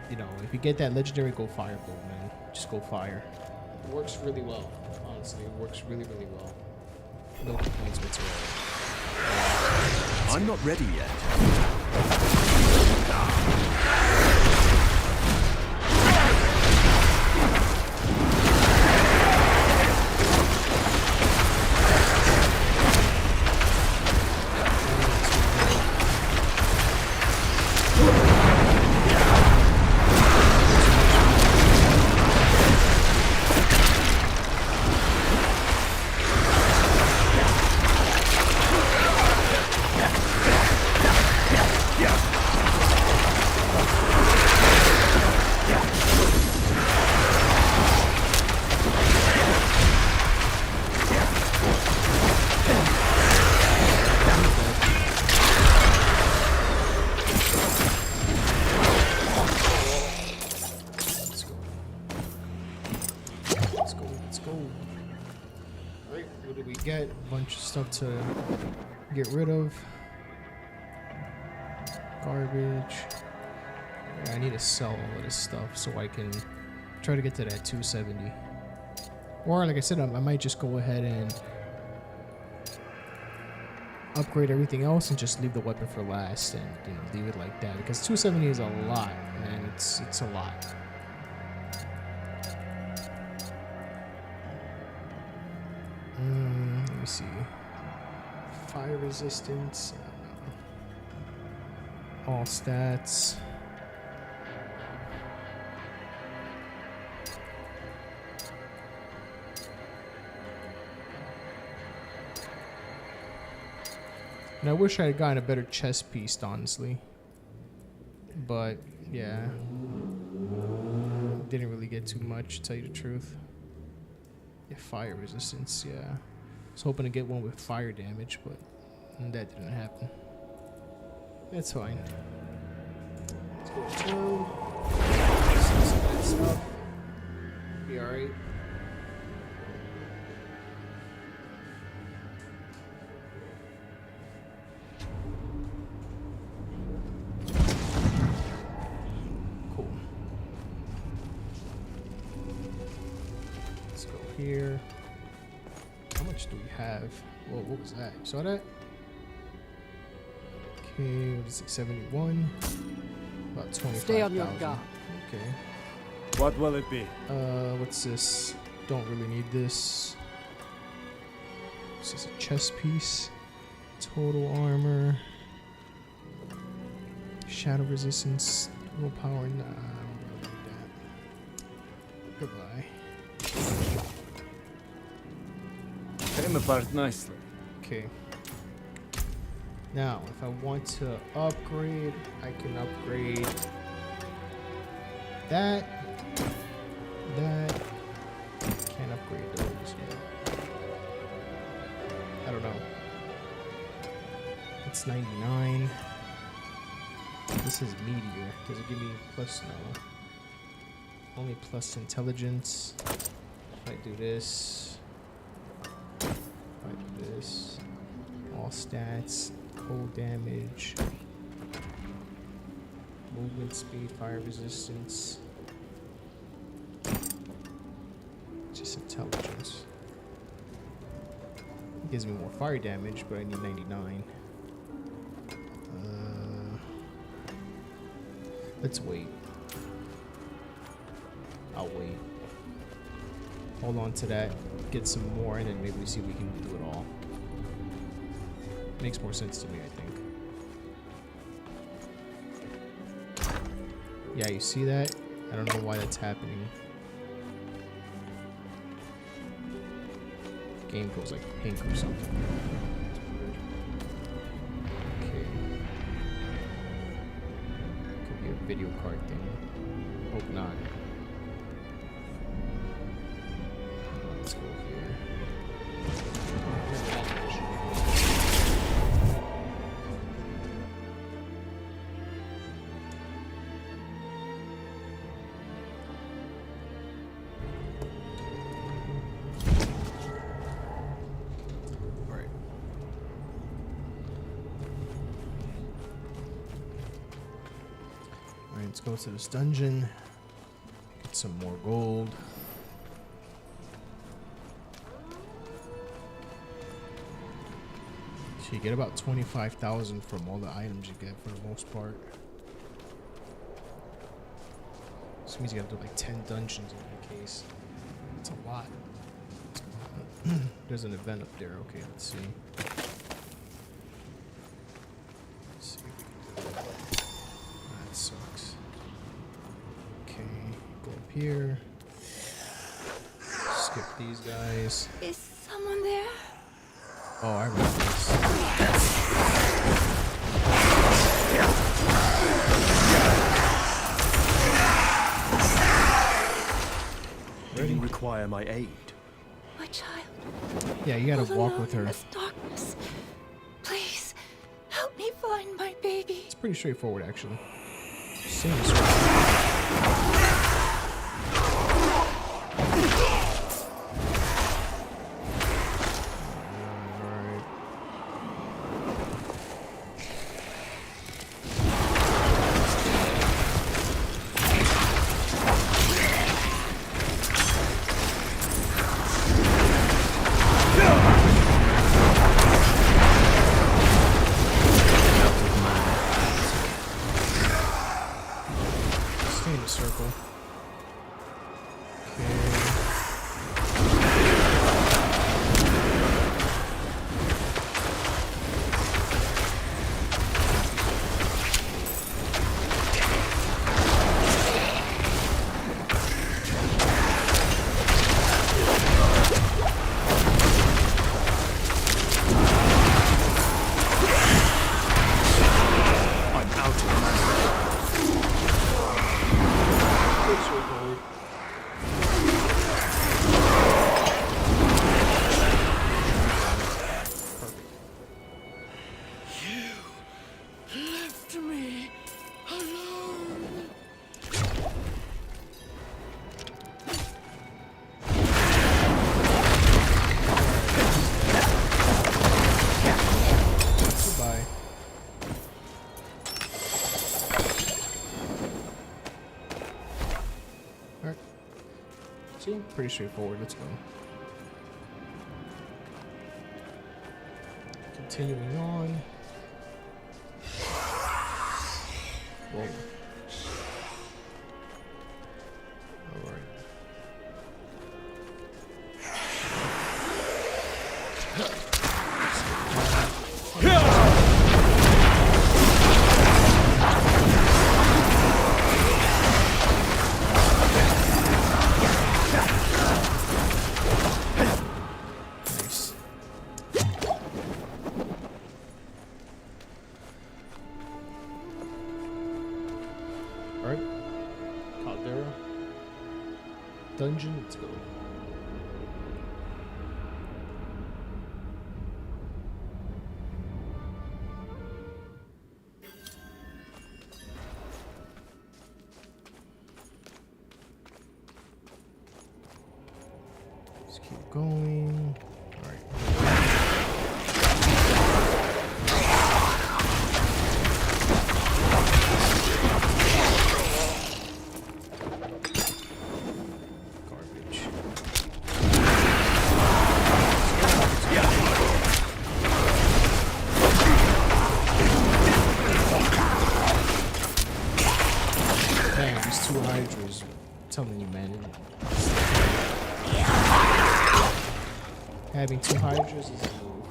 Speaker 1: you know, if you get that legendary, go Firebolt, man. Just go fire. It works really well, honestly. It works really, really well. No complaints whatsoever.
Speaker 2: I'm not ready yet.
Speaker 1: bunch of stuff to get rid of. Garbage. Yeah, I need to sell all of this stuff so I can try to get to that 270. Or like I said, I might just go ahead and upgrade everything else and just leave the weapon for last and leave it like that, because 270 is a lot, man. It's a lot. Let me see. Fire resistance. All stats. And I wish I had gotten a better chest piece, honestly. But, yeah. Didn't really get too much, to tell you the truth. Yeah, fire resistance, yeah. I was hoping to get one with fire damage, but that didn't happen. That's fine. Let's go through. Some of that stuff. Be alright. Here. How much do we have? Whoa, what was that? You saw that? Okay, what is it? 71. About 25,000.
Speaker 3: Stay on your guard.
Speaker 1: Okay.
Speaker 2: What will it be?
Speaker 1: What's this? Don't really need this. This is a chest piece. Total armor. Shadow resistance. Willpower. Nah, I don't really need that. Goodbye.
Speaker 2: Came apart nicely.
Speaker 1: Okay. Now, if I want to upgrade, I can upgrade that. Can't upgrade those yet. I don't know. It's 99. This is meteor. Does it give me plus? No. Only plus intelligence. If I do this. This, all stats, cold damage, movement speed, fire resistance, just intelligence. It gives me more fire damage, but I need 99. Let's wait. I'll wait. Hold on to that, get some more, and then maybe we see if we can do it all. Makes more sense to me, I think. Yeah, you see that? I don't know why that's happening. Game goes like pink or something. Okay. Could be a video card thing. Hope not. Let's go here. Alright. Alright, let's go to this dungeon. Get some more gold. So you get about 25,000 from all the items you get for the most part. This means you gotta do like 10 dungeons in that case. It's a lot. There's an event up there. Okay, let's see. Let's see if we can do that. That sucks. Okay, go up here. Skip these guys.
Speaker 3: Is someone there?
Speaker 1: Oh, I remember this.
Speaker 2: Do you require my aid?
Speaker 3: My child.
Speaker 1: Yeah, you gotta
Speaker 3: All
Speaker 1: walk
Speaker 3: alone
Speaker 1: with
Speaker 3: in
Speaker 1: her.
Speaker 3: this darkness. Please, help me find my baby.
Speaker 1: It's pretty straightforward, actually. Seems right. a circle. Okay. Pretty straightforward. Let's go. Continuing on. Whoa. All right. Dungeon, let's go. Let's keep going. All right. Two Hydras, I'm telling you, man. Having two Hydras is a move.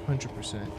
Speaker 1: 100%.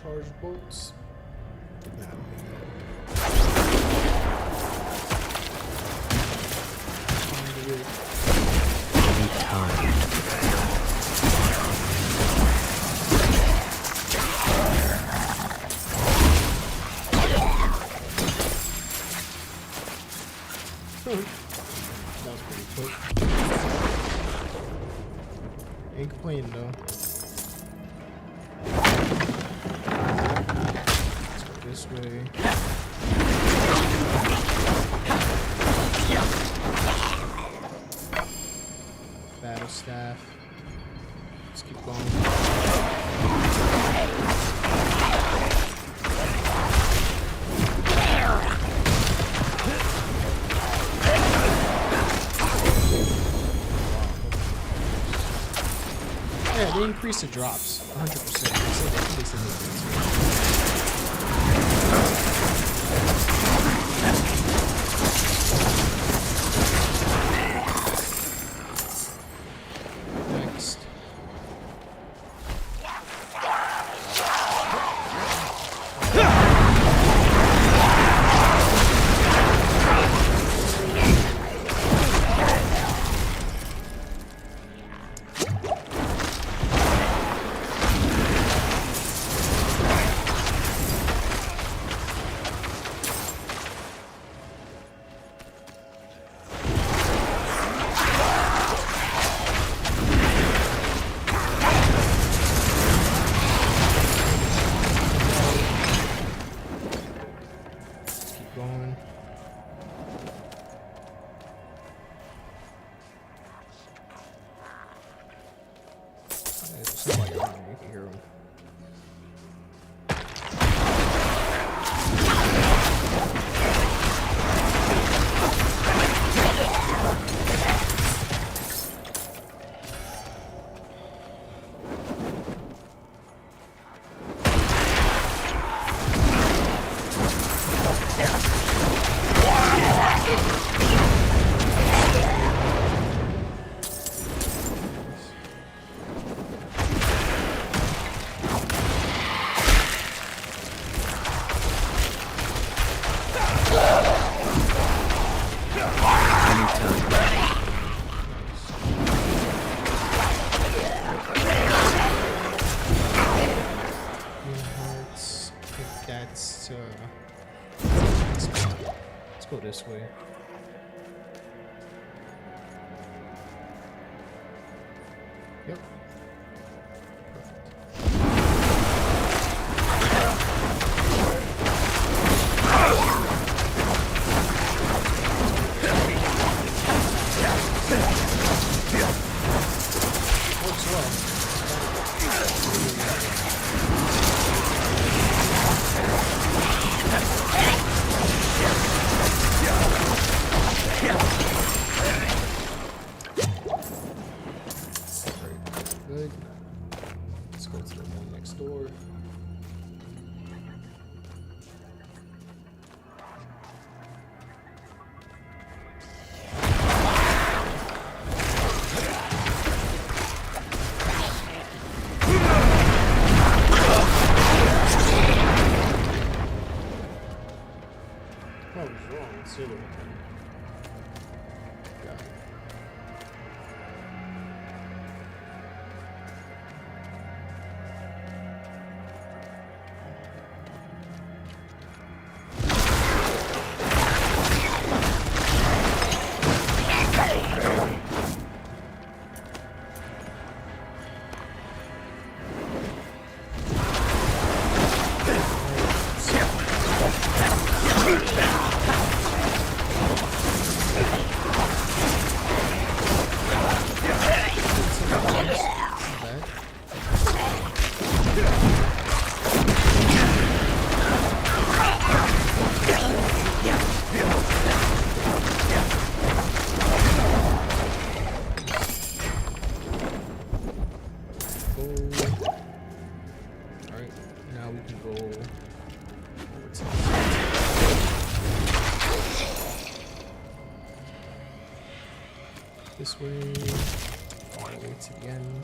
Speaker 1: Charge bolts. Nah, that was pretty quick. Ain't complaining though. Let's go this way. Battle staff. Let's keep going. Yeah, they increase the drops 100%. They said they did. Next. Going. There's somebody around here. You can hear him. Hearts. I think that's let's go this way. Yep. Works well. Good. Let's go to the one next door. What was wrong? Let's see what got it. Alright, now we can go over to this way, all the way to the end.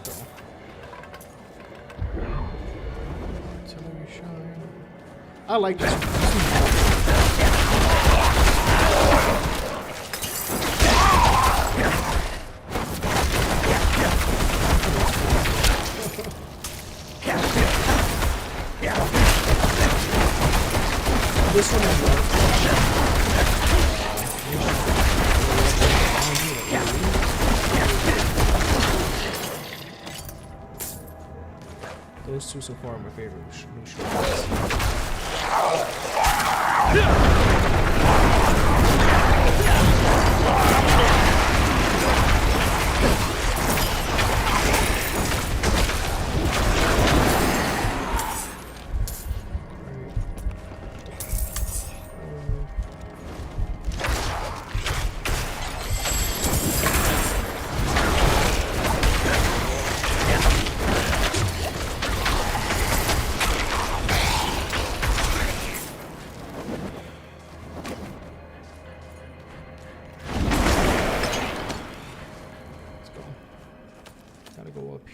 Speaker 1: Let's go. Artillery shine. I like this one. This one is love. Those two so far are my favorite new shorts.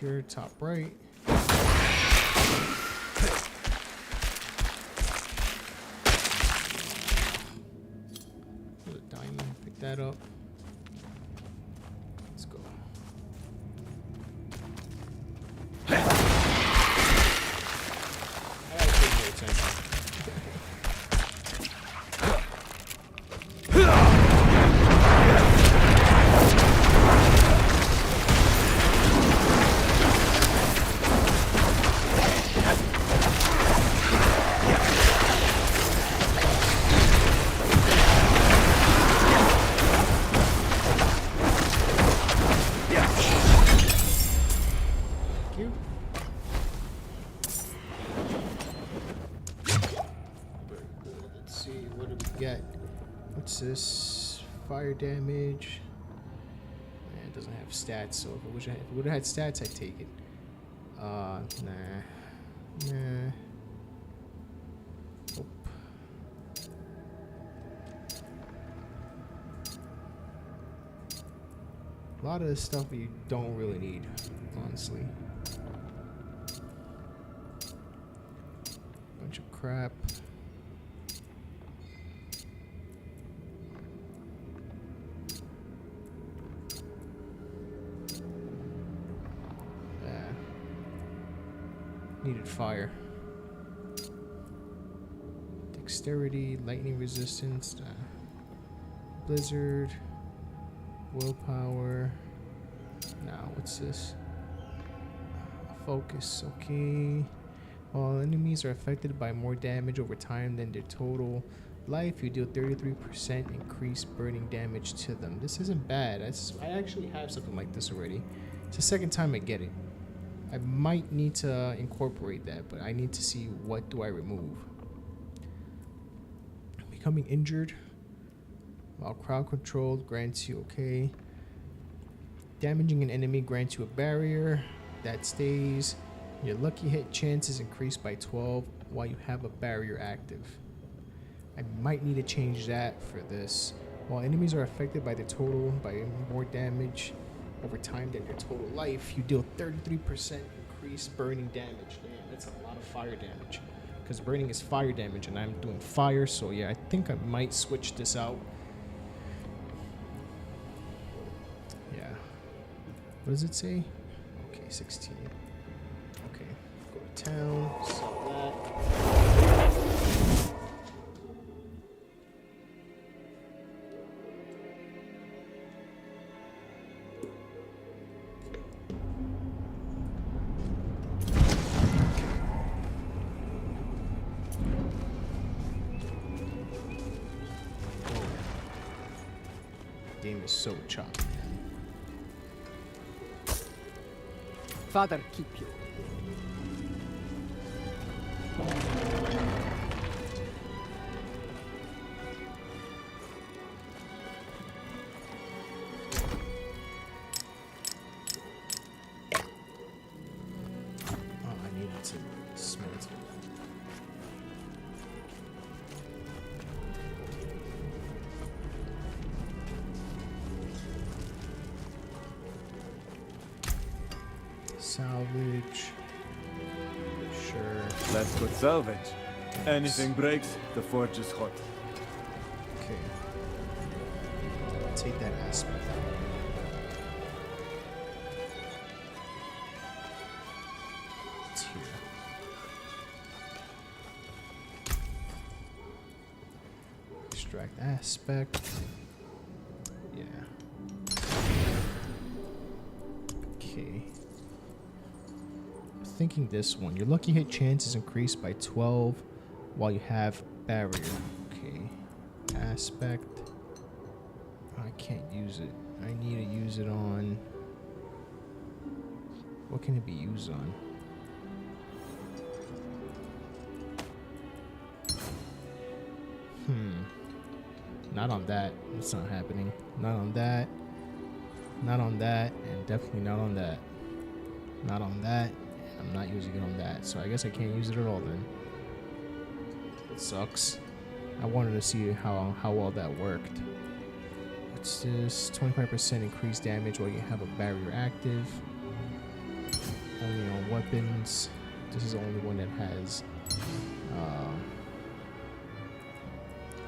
Speaker 1: Here, top right. Put a diamond, pick that up. Let's go. I gotta pay more attention. What's this? Fire damage. Man, it doesn't have stats, so if it would have had stats, I'd take it. Nah. Nope. A lot of this stuff you don't really need, honestly. Bunch of crap. Needed fire. Dexterity, lightning resistance, blizzard, willpower. Now, what's this? Focus, okay. While enemies are affected by more damage over time than their total life, you deal 33% increased burning damage to them. This isn't bad. I actually have something like this already. It's the second time I get it. I might need to incorporate that, but I need to see what do I remove. Becoming injured while crowd controlled grants you okay. Damaging an enemy grants you a barrier that stays. Your lucky hit chance is increased by 12 while you have a barrier active. I might need to change that for this. While enemies are affected by more damage over time than your total life, you deal 33% increased burning damage. Damn, that's a lot of fire damage. Because burning is fire damage, and I'm doing fire, so yeah, I think I might switch this out. Yeah. What does it say? Okay, 16. Okay, go to town, sell that. Game is so choppy.
Speaker 5: Father, keep you.
Speaker 1: Oh, I needed to smelt it. Salvage. Sure.
Speaker 2: Let's go salvage. Anything breaks, the forge is hot.
Speaker 1: Okay. Take that aspect out. It's here. Extract aspect. Yeah. Okay. I'm thinking this one. Your lucky hit chance is increased by 12 while you have barrier. Okay. Aspect. I can't use it. I need to use it on... What can it be used on? Not on that. It's not happening. Not on that. Not on that. And definitely not on that. Not on that. I'm not using it on that. So I guess I can't use it at all then. It sucks. I wanted to see how well that worked. What's this? 25% increased damage while you have a barrier active. Only on weapons. This is the only one that has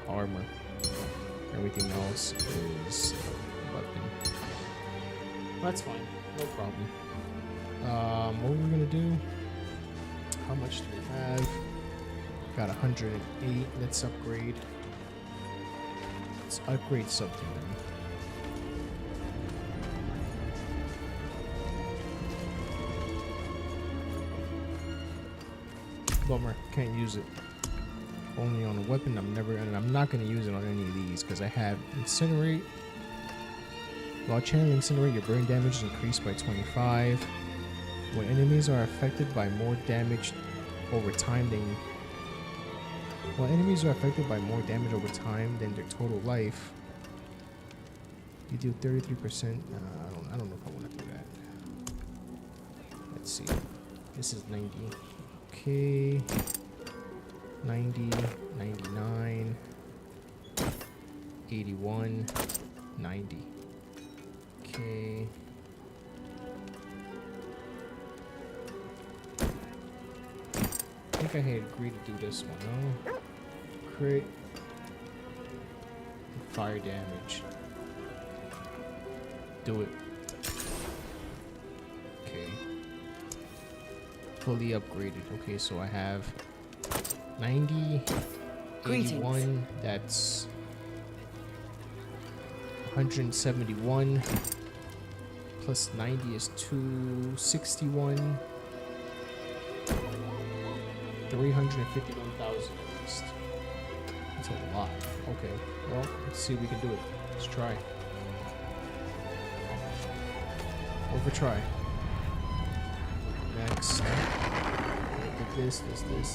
Speaker 1: armor. Everything else is weapon. That's fine. No problem. What we're gonna do? How much do we have? Got 108. Let's upgrade. Let's upgrade something then. Bummer, can't use it. Only on a weapon. I'm not gonna use it on any of these because I have incinerate. While channeling incinerate, your burn damage is increased by 25. When enemies are affected by more damage over time than their total life, you do 33%. I don't know if I want to do that. Let's see. This is 90. Okay. 90, 99, 81, 90. Okay. I think I had agreed to do this one. No. Crit. Fire damage. Do it. Okay. Fully upgraded. Okay, so I have 90, 81, that's 171, plus 90 is 261, 351,000 at least. That's a lot. Okay, well, let's see if we can do it. Let's try. Overtry. Next. This. Let's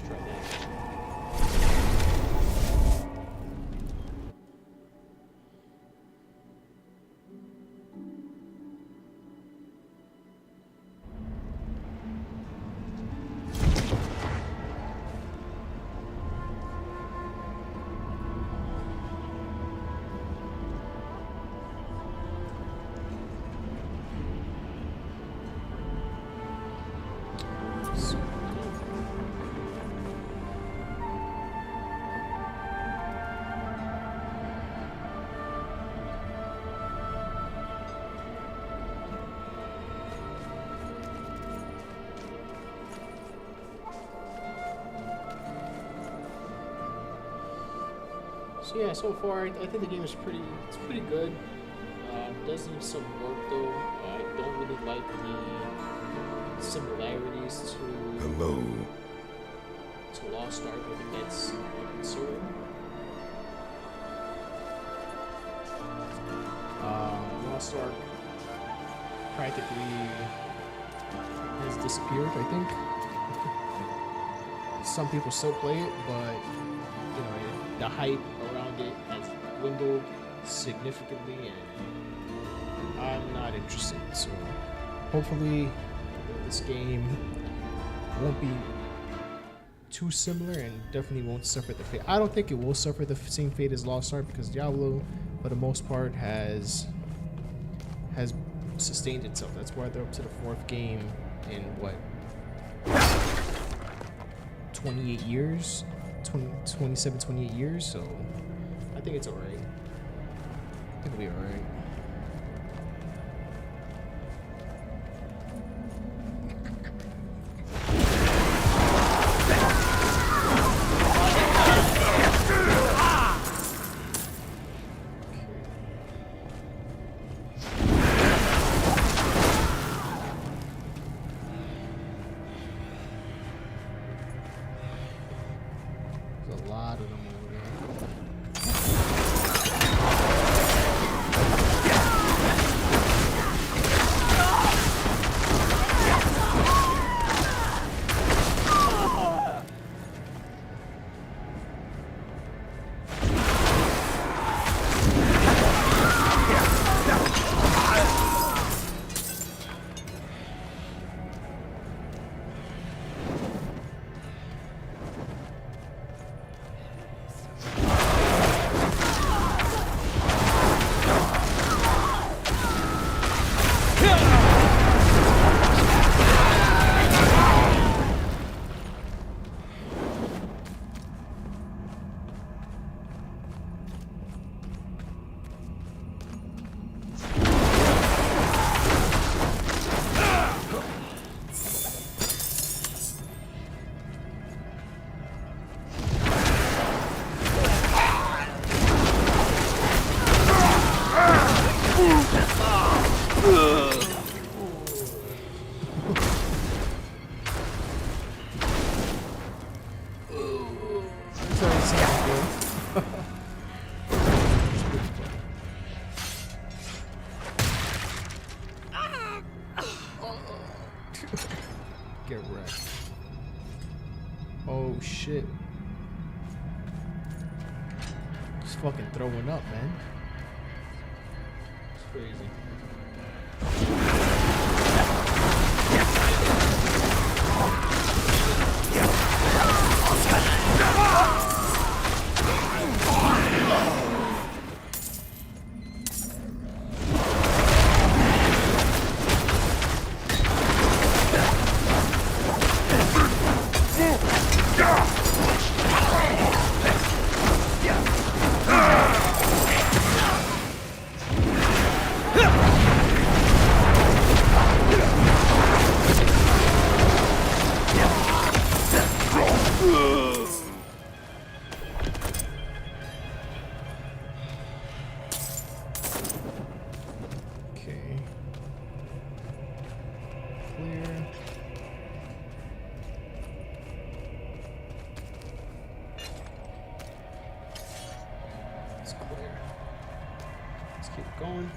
Speaker 1: try that. So yeah, so far I think the game is pretty good. Does need some work though. I don't really like the similarities to Lost Ark. I think that's a concern. Lost Ark practically has disappeared, I think. Some people still play it, but you know, the hype around it has dwindled significantly, and I'm not interested. So hopefully this game won't be too similar and definitely won't suffer the fate. I don't think it will suffer the same fate as Lost Ark, because Diablo, for the most part, has sustained itself. That's why they're up to the 4th game in what, 28 years, 27, 28 years. So I think it's all right. I think it'll be all right. There's a lot of them over there. Get wrecked. Oh shit. Just fucking throwing up, man. It's crazy. Okay. Clear. It's clear. Let's keep going.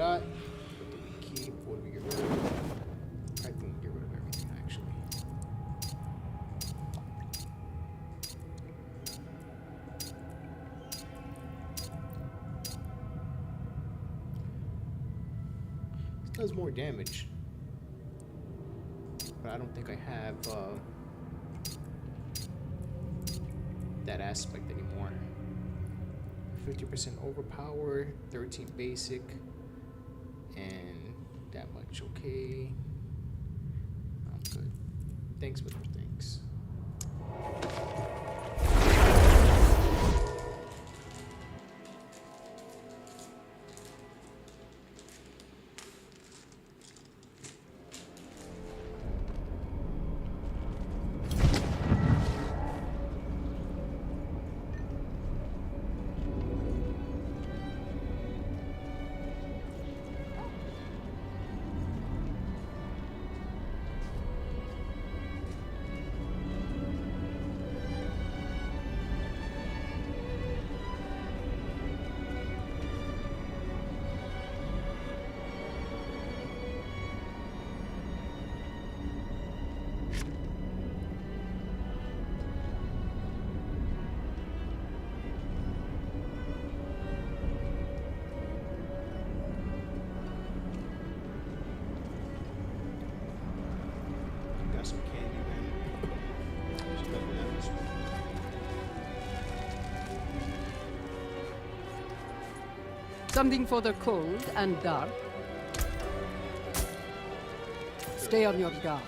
Speaker 1: got? What do we keep? What do we get rid of? I think we get rid of everything, actually. This does more damage. But I don't think I have that aspect anymore. 50% overpowered, 13 basic, and that much okay. I'm good. Thanks, but no thanks.
Speaker 5: Something for the cold and dark. Stay on your guard.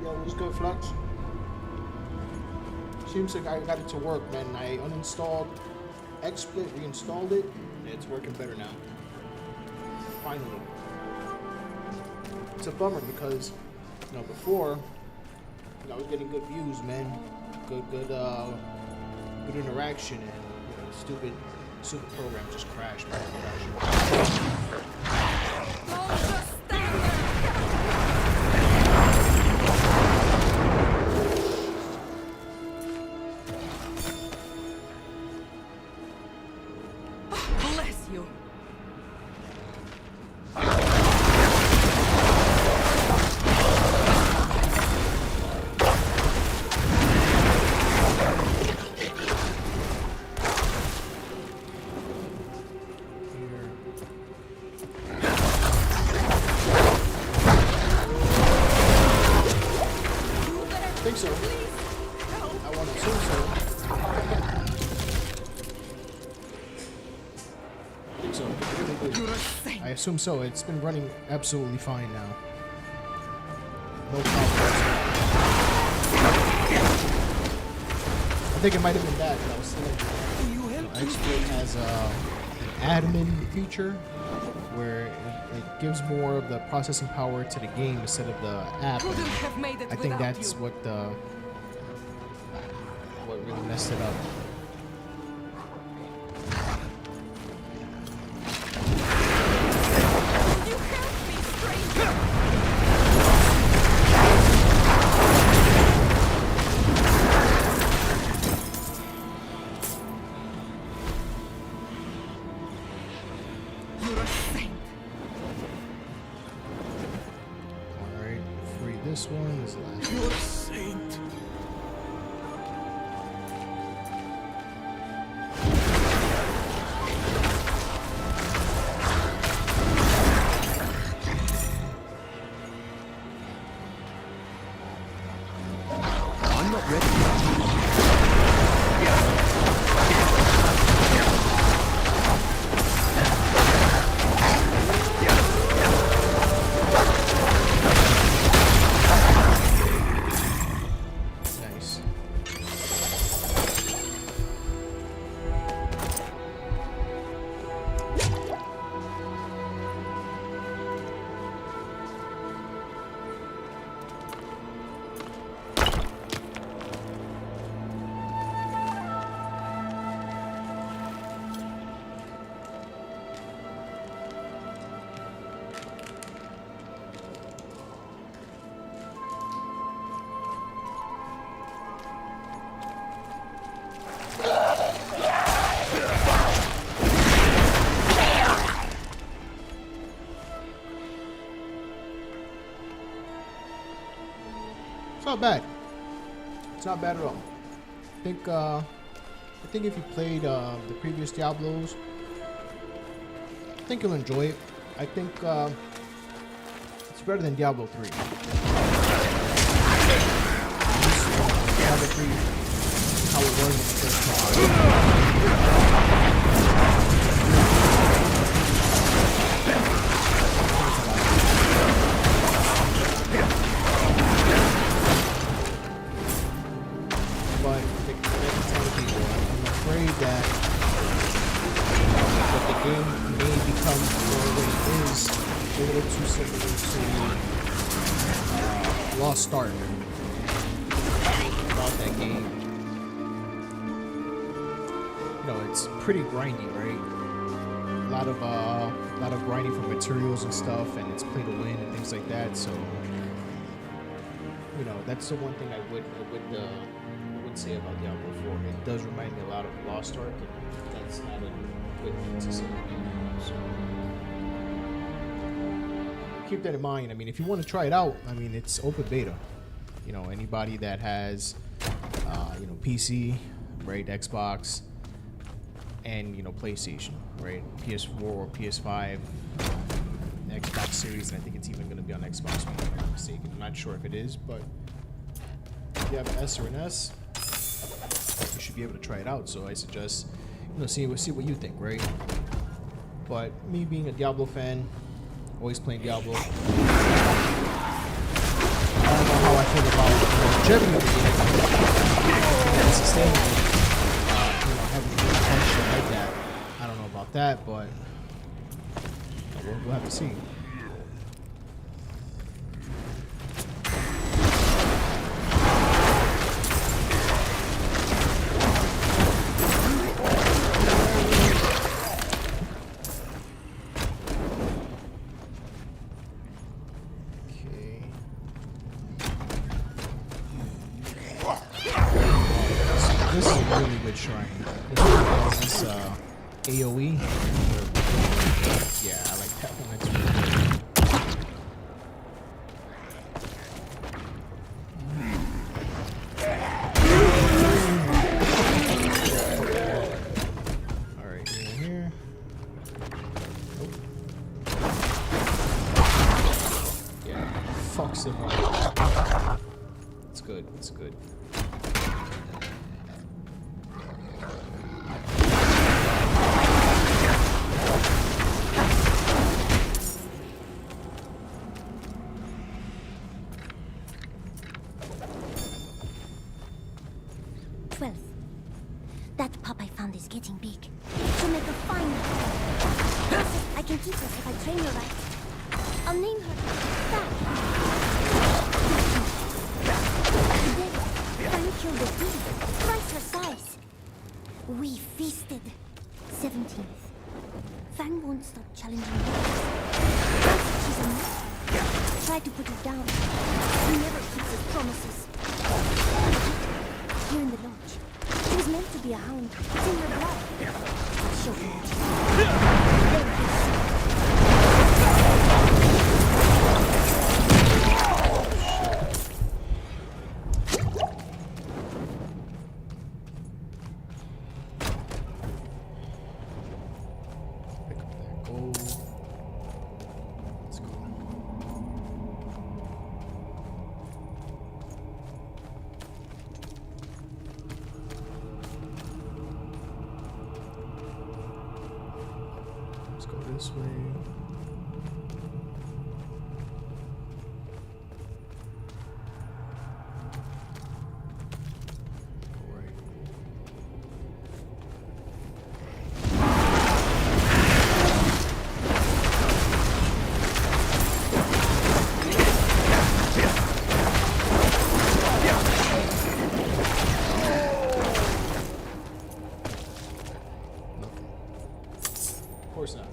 Speaker 1: Yo, what's good, Flux? Seems like I got it to work, man. I uninstalled XSplit, reinstalled it, and it's working better now. Finally. It's a bummer because, you know, before, I was getting good views, man. Good interaction, and you know, stupid program just crashed, man.
Speaker 3: Bless you.
Speaker 1: I think so. I want to assume so. I think so. Really good. I assume so. It's been running absolutely fine now. No problems. I think it might have been that, but I was thinking XSplit has an admin feature where it gives more of the processing power to the game instead of the app.
Speaker 3: Couldn't have made it
Speaker 1: I think
Speaker 3: without
Speaker 1: that's
Speaker 3: you.
Speaker 1: what really messed it up.
Speaker 3: You helped me, stranger. You're a saint.
Speaker 1: Alright, free this one. This is the last one.
Speaker 4: You're a saint. I'm not ready.
Speaker 1: Nice. It's not bad. It's not bad at all. I think if you played the previous Diablos, I think you'll enjoy it. I think it's better than Diablo 3. Diablo 3, how it was when it first came out. But the people, I'm afraid that the game may become more what it is, a little too similar to Lost Ark. About that game, you know, it's pretty grindy, right? a lot of grinding for materials and stuff, and it's play to win and things like that. So, you know, that's the one thing I would say about Diablo 4. It does remind me a lot of Lost Ark, and that's not a good thing to say. So keep that in mind. I mean, if you want to try it out, I mean, it's open beta. You know, anybody that has, you know, PC, right, Xbox, and, you know, PlayStation, right, PS4 or PS5, Xbox Series, and I think it's even going to be on Xbox One, if I'm not mistaken. I'm not sure if it is, but if you have an S or an S, you should be able to try it out. So I suggest, you know, see what you think, right? But me being a Diablo fan, always playing Diablo, I don't know how I feel about the longevity of the game. It's sustainable. You know, having good attention like that. I don't know about that, but we'll have to see. This is a really good shrine. This AoE. Yeah, I like that one. It's really good. Alright, here. Nope. Yeah, fucks him up. It's good, it's good.
Speaker 6: That pup I found is getting big. She'll make a fine pup. I can keep her if I train her right. I'll name her Fang. Today, Fang killed a bee, twice her size. We feasted. 17th. Fang won't stop challenging me. She's a mess. Try to put her down. He never keeps his promises. Here in the lodge. She was meant to be a hound. It's in her blood. She'll finish.
Speaker 1: Pick up that gold. Let's go. Let's go this way. Go right. Nothing. Of course not.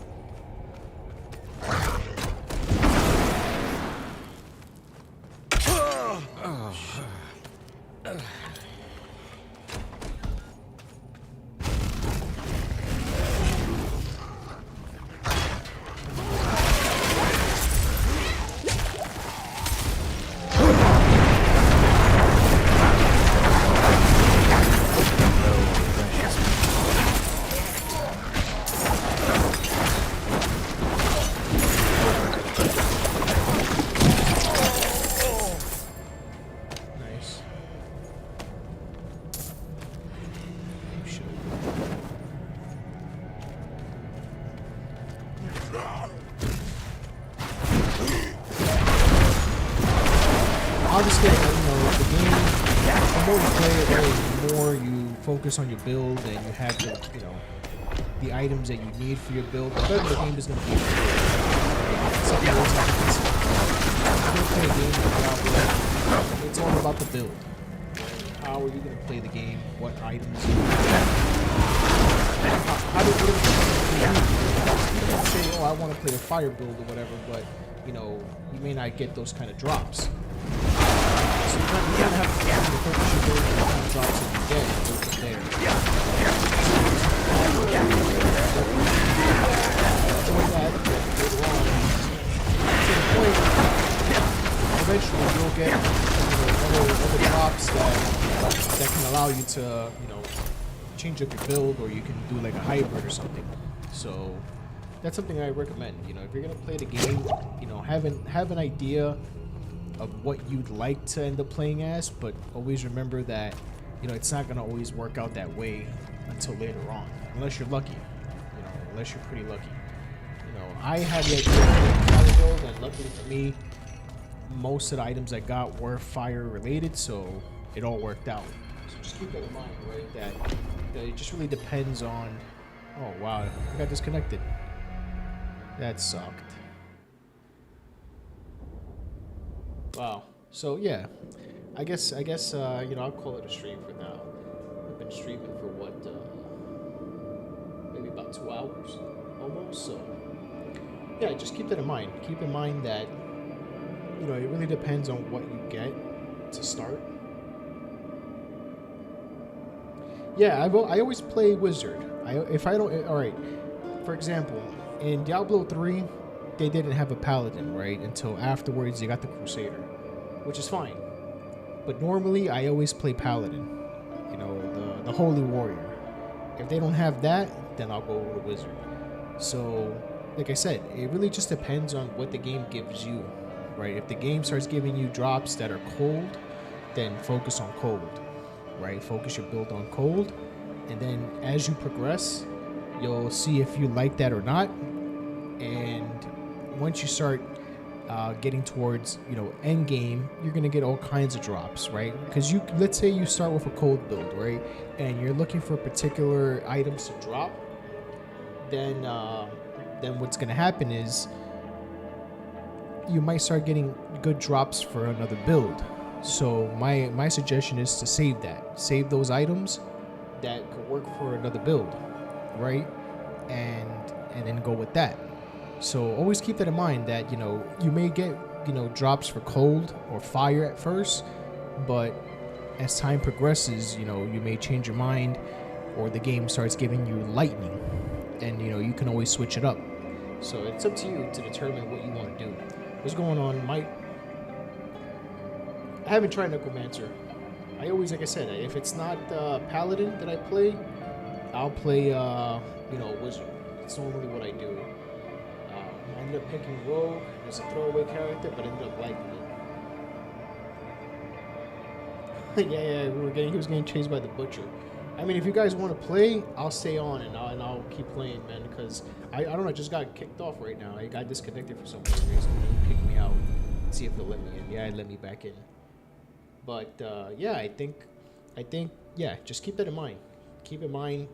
Speaker 1: Nice. Obviously, you know, the game, the more you play it, the more you focus on your build and you have the, you know, the items that you need for your build, the better the game is going to be. Something else I can consider. If you play a game like Diablo, it's all about the build. How are you going to play the game? What items? How do you You can say, oh, I want to play a fire build or whatever, but you know, you may not get those kind of drops. So you gotta have to focus your build on the kind of drops that you get and go from there. Doing that later on, to the point, eventually you'll get other drops that can allow you to, you know, change up your build, or you can do like a hybrid or something. So that's something I recommend. You know, if you're gonna play the game, you know, have an idea of what you'd like to end up playing as, but always remember that, you know, it's not gonna always work out that way until later on, unless you're lucky. You know, unless you're pretty lucky. You know, I had the idea of fire build, and luckily for me, most of the items I got were fire related, so it all worked out. So just keep that in mind, right? That it just really depends on. Oh wow, I got disconnected. That sucked. Wow. So yeah, I guess you know, I'll call it a stream for now. I've been streaming for what, maybe about 2 hours almost. So yeah, just keep that in mind. Keep in mind that, you know, it really depends on what you get to start. Yeah, I always play wizard. If I don't, all right. For example, in Diablo 3, they didn't have a paladin, right? Until afterwards, they got the crusader, which is fine. But normally, I always play paladin. You know, the holy warrior. If they don't have that, then I'll go with a wizard. So, like I said, it really just depends on what the game gives you, right? If the game starts giving you drops that are cold, then focus on cold, right? Focus your build on cold, and then as you progress, you'll see if you like that or not. And once you start getting towards, you know, end game, you're gonna get all kinds of drops, right? Because let's say you start with a cold build, right, and you're looking for particular items to drop, then what's gonna happen is you might start getting good drops for another build. So my suggestion is to save those items that could work for another build, right? And then go with that. So always keep that in mind, that, you know, you may get, you know, drops for cold or fire at first, but as time progresses, you know, you may change your mind, or the game starts giving you lightning, and, you know, you can always switch it up. So it's up to you to determine what you want to do. What's going on, Mike? I haven't tried Necromancer. I always, like I said, if it's not Paladin that I play, I'll play, you know, Wizard. It's normally what I do. I ended up picking Rogue as a throwaway character, but I ended up liking it. yeah, he was getting chased by the Butcher. I mean, if you guys want to play, I'll stay on and I'll keep playing, man, because I don't know, I just got kicked off right now. I got disconnected for some reason. It kicked me out. See if it'll let me in. Yeah, it let me back in. But yeah, I think yeah, just keep that in mind. Keep in mind,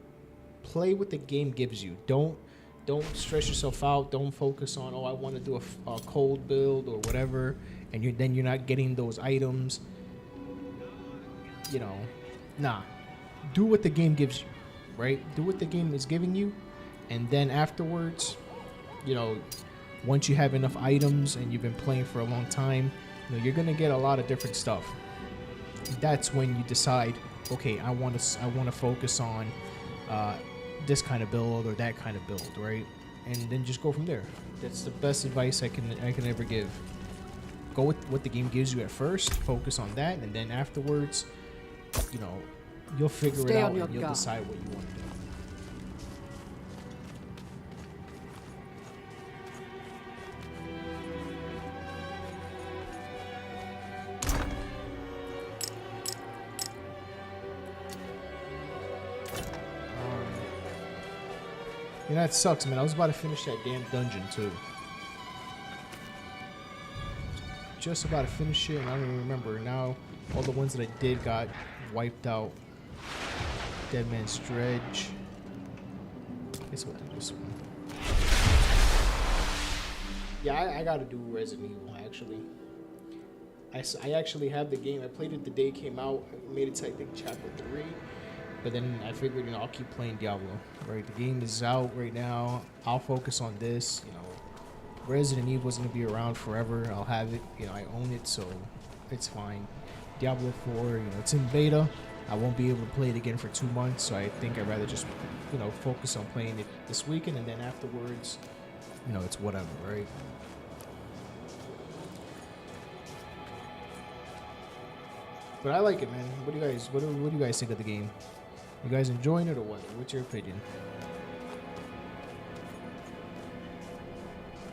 Speaker 1: play what the game gives you. Don't stress yourself out. Don't focus on, oh, I want to do a cold build or whatever, and then you're not getting those items. You know, nah. Do what the game gives you, right? Do what the game is giving you, and then afterwards, you know, once you have enough items and you've been playing for a long time, you know, you're gonna get a lot of different stuff. That's when you decide, okay, I want to focus on this kind of build or that kind of build, right? And then just go from there. That's the best advice I can ever give. Go with what the game gives you at first, focus on that, and then afterwards, you know, you'll figure it out and you'll decide what you want to do. You know, that sucks, man. I was about to finish that damn dungeon, too. Just about to finish it, and I don't even remember. Now, all the ones that I did got wiped out. Dead Man's Dredge. Guess we'll do this one. Yeah, I gotta do Resident Evil, actually. I actually have the game. I played it the day it came out. I made it to, I think, Chapter 3. But then I figured, you know, I'll keep playing Diablo. Right, the game is out right now. I'll focus on this. You know, Resident Evil is gonna be around forever. I'll have it. You know, I own it, so it's fine. Diablo 4, you know, it's in beta. I won't be able to play it again for 2 months, so I think I'd rather just, you know, focus on playing it this weekend, and then afterwards, you know, it's whatever, right? But I like it, man. What do you guys think of the game? You guys enjoying it or what? What's your opinion?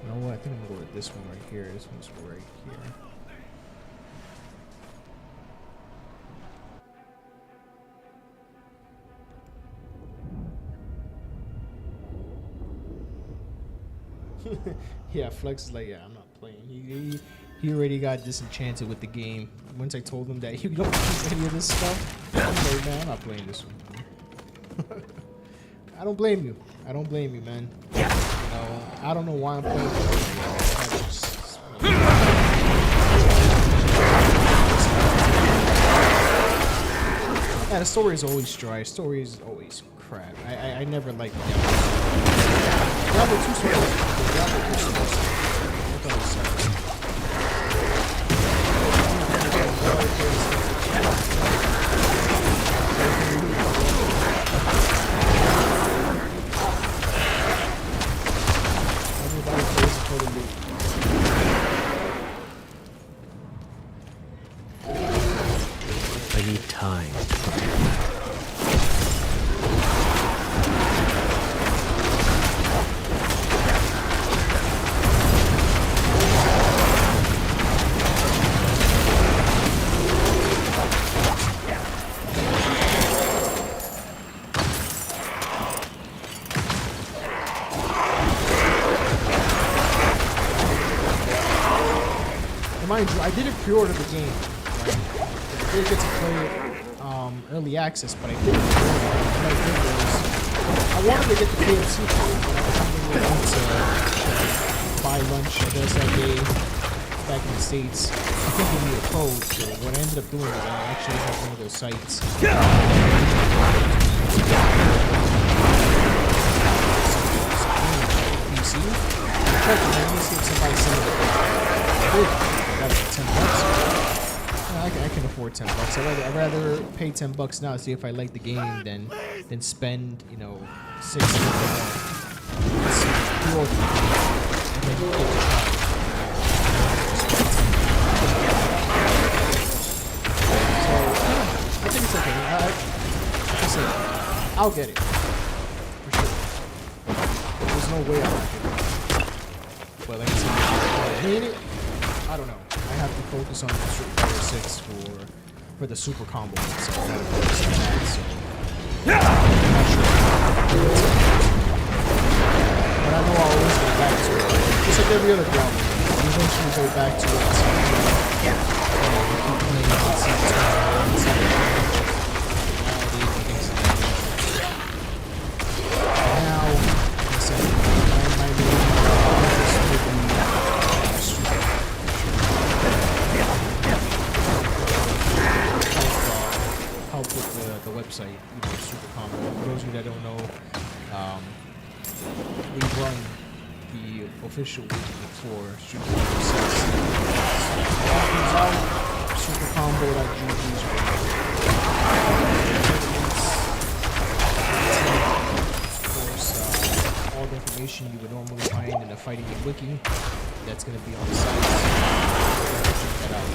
Speaker 1: You know what? I think I'm gonna go with this one right here. This one's right here. Yeah, Flex is like, yeah, I'm not playing. He already got disenchanted with the game. Once I told him that you don't do any of this stuff, I'm like, man, I'm not playing this one. I don't blame you. I don't blame you, man. You know, I don't know why I'm playing. Yeah, the story is always dry. Story is always crap. I never liked Diablo 2 story. Diablo 2 story. I thought it sucked. Everybody plays it for the loot.
Speaker 7: I need time.
Speaker 1: Mind you, I didn't pre-order the game. Right? I did get to play it early access, but I didn't pre-order it. What I did was, I wanted to get the KFC code, but I didn't really want to buy lunch, I guess, that day back in the States. I think they need a code, so what I ended up doing is I actually have one of those sites. PC. I tried to see if somebody sent it. Got it for $10. I can afford $10. I'd rather pay $10 now to see if I like the game than spend, you know, $6 more. So I think it's okay. Like I said, I'll get it for sure. There's no way I'll get it. But like I said, I hate it. I don't know. I have to focus on the Street Fighter 6 for the super combo. So I gotta focus on that. So I'm not sure. But I know I'll always go back to it. Just like every other Diablo. I'll eventually go back to it. So, keep playing it and see what's going on. Now, like I said, my main focus will be help with the website, you know, Super Combo. For those of you that don't know, we run the official wiki for Super Combo 6. Supercombo.gg. Of course, all the information you would normally find in the Fighting Game wiki, that's going to be on the site. Check that out.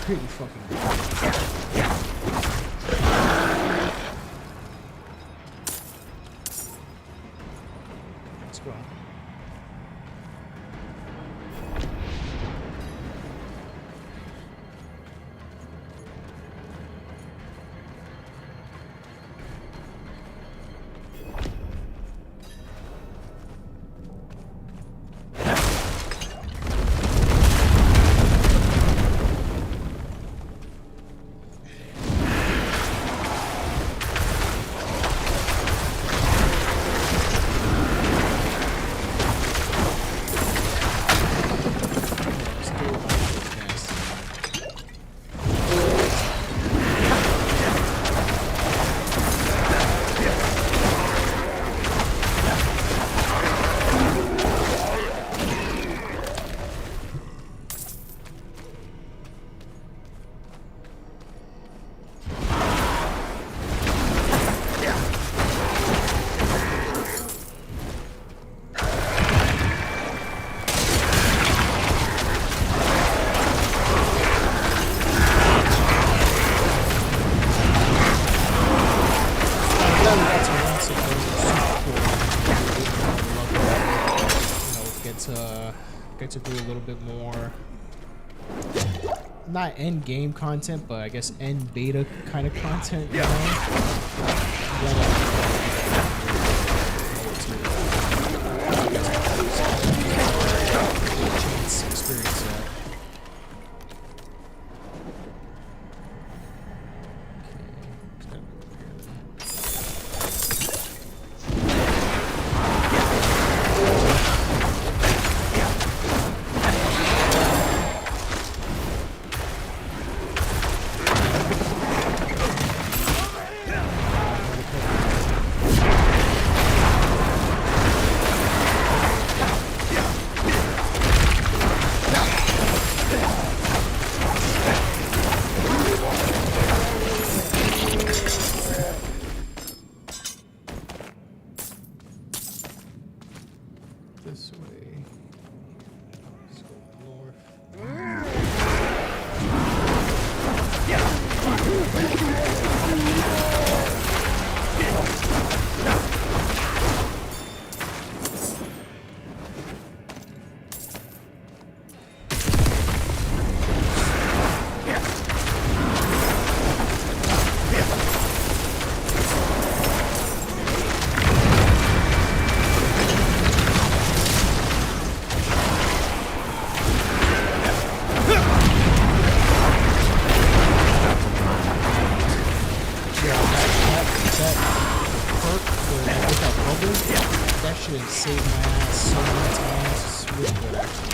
Speaker 1: pretty fucking good. Let's go. Get to do a little bit more, not end game content, but I guess end beta kind of content. You know? Experience that. This way. Let's go north. That shit saved my ass so many times. It's really good, actually.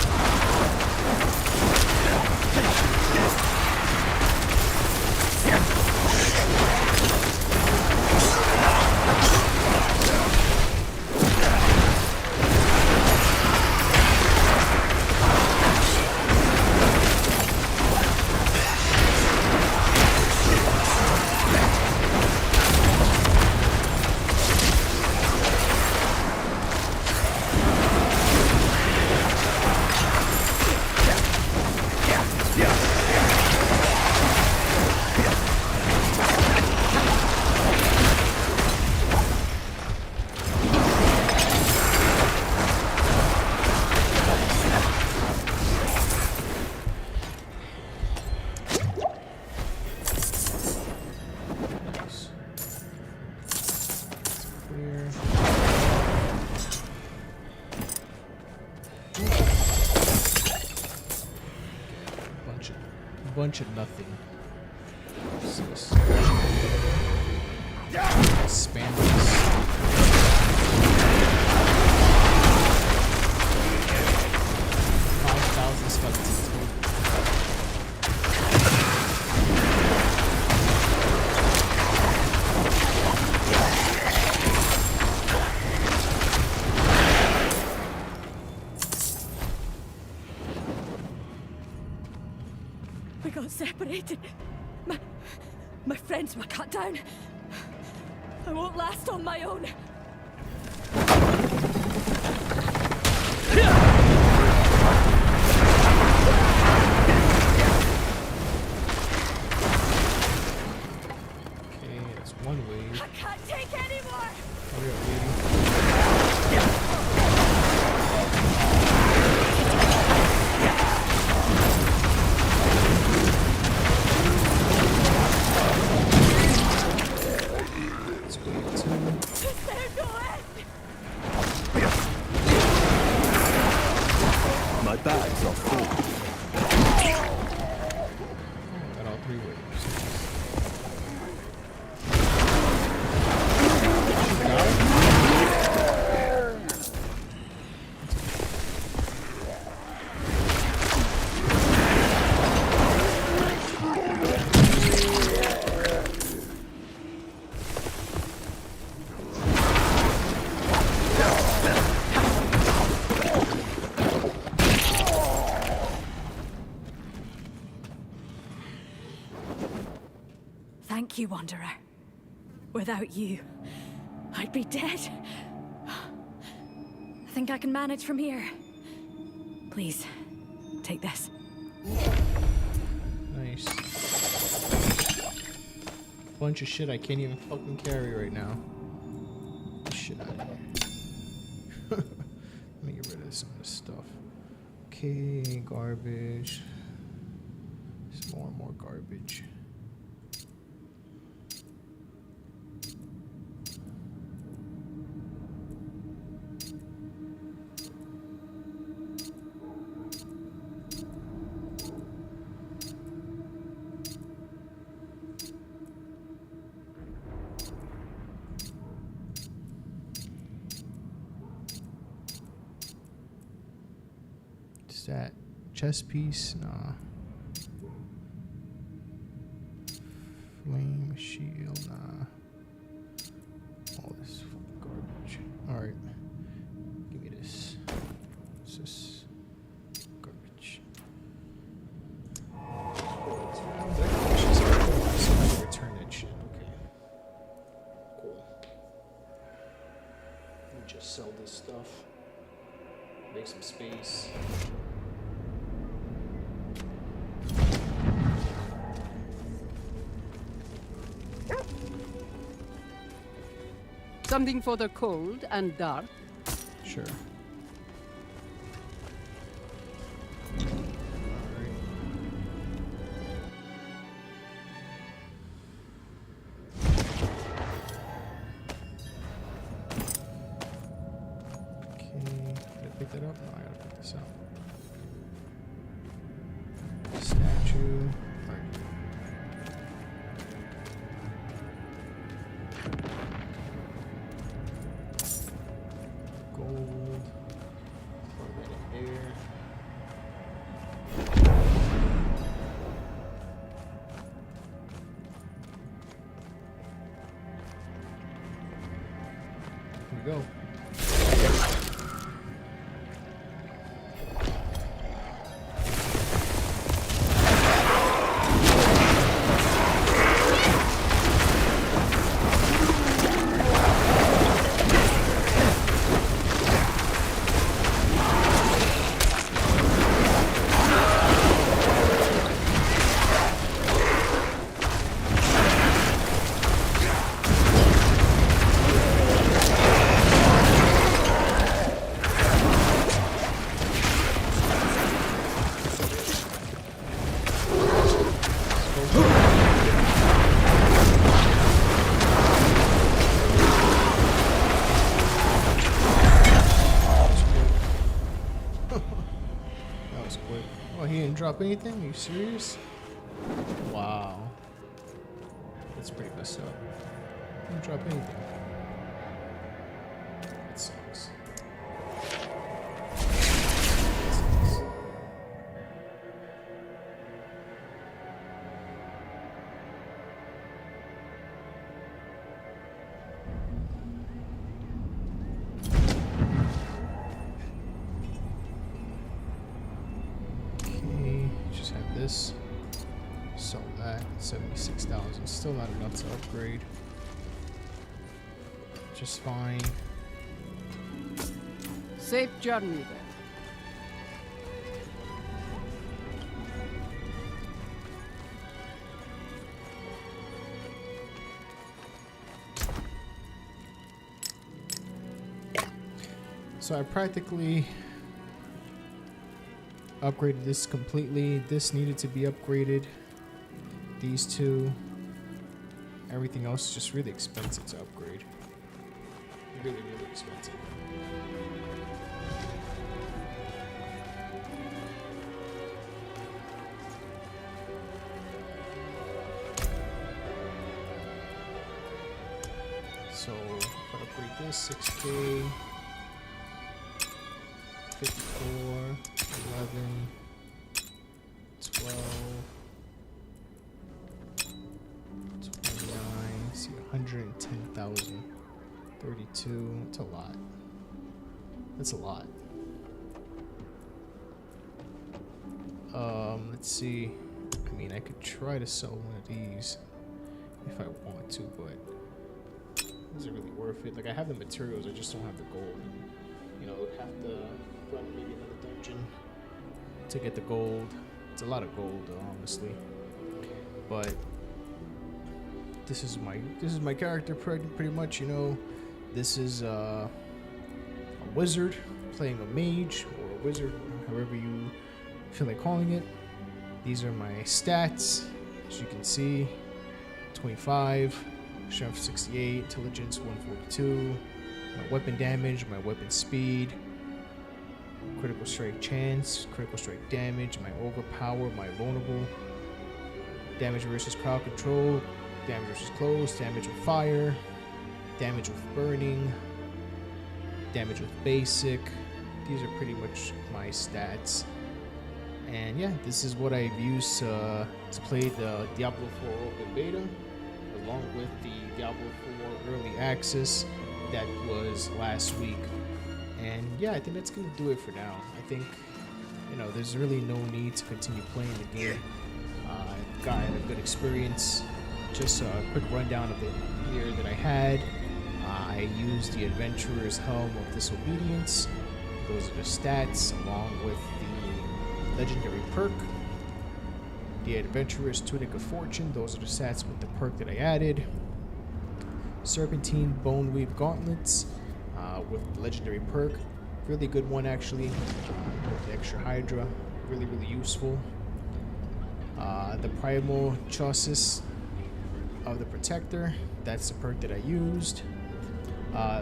Speaker 1: Bunch of nothing. What's this? Spam this. 5,000 skeletons.
Speaker 3: We got separated. My friends were cut down. I won't last on my own. Thank you, Wanderer. Without you, I'd be dead. I think I can manage from here. Please, take this.
Speaker 1: Nice. Bunch of shit I can't even fucking carry right now. Shit out of here. Let me get rid of some of this stuff. Okay, garbage. Some more and more garbage. That chest piece, nah. Flame shield, nah. All this fucking garbage. Alright. Give me this. What's this? Garbage. Somebody return that shit. Okay. Cool. Let me just sell this stuff. Make some space.
Speaker 5: Something for the cold and dark.
Speaker 1: Sure. Pick that up? No, I gotta pick this up. Statue. Alright. Gold. Throw that in there. Here we go. Drop anything? Are you serious? Wow. That's pretty messed up. Didn't drop anything. That sucks. This, sell that, 76,000. Still not enough to upgrade. Just fine.
Speaker 5: Safe journey then.
Speaker 1: So I practically upgraded this completely. This needed to be upgraded. These two. Everything else is just really expensive to upgrade. Really, really expensive. So if I upgrade this, 6K, 54, 11, 12, 29, see 110,000, 32, that's a lot. That's a lot. Let's see. I mean, I could try to sell one of these. if I want to, but is it really worth it? Like, I have the materials, I just don't have the gold. You know, have to run maybe another dungeon to get the gold. It's a lot of gold, honestly. But this is my character pretty much. You know, this is a wizard playing a mage, or a wizard, however you feel like calling it. These are my stats, as you can see: 25, strength 68, intelligence 142, my weapon damage, my weapon speed, critical strike chance, critical strike damage, my overpower, my vulnerable, damage versus crowd control, damage versus close, damage with fire, damage with burning, damage with basic. These are pretty much my stats. And yeah, this is what I've used to play the Diablo 4 open beta, along with the Diablo 4 early access that was last week. And yeah, I think that's gonna do it for now. I think, you know, there's really no need to continue playing the game. I've gotten a good experience. Just a quick rundown of the gear that I had. I used the Adventurer's Helm of Disobedience. Those are the stats, along with the legendary perk. The Adventurer's Tunic of Fortune. Those are the stats with the perk that I added. Serpentine Boneweave Gauntlets with the legendary perk. Really good one, actually. With the extra Hydra. Really useful. The Primal Chausis of the Protector. That's the perk that I used.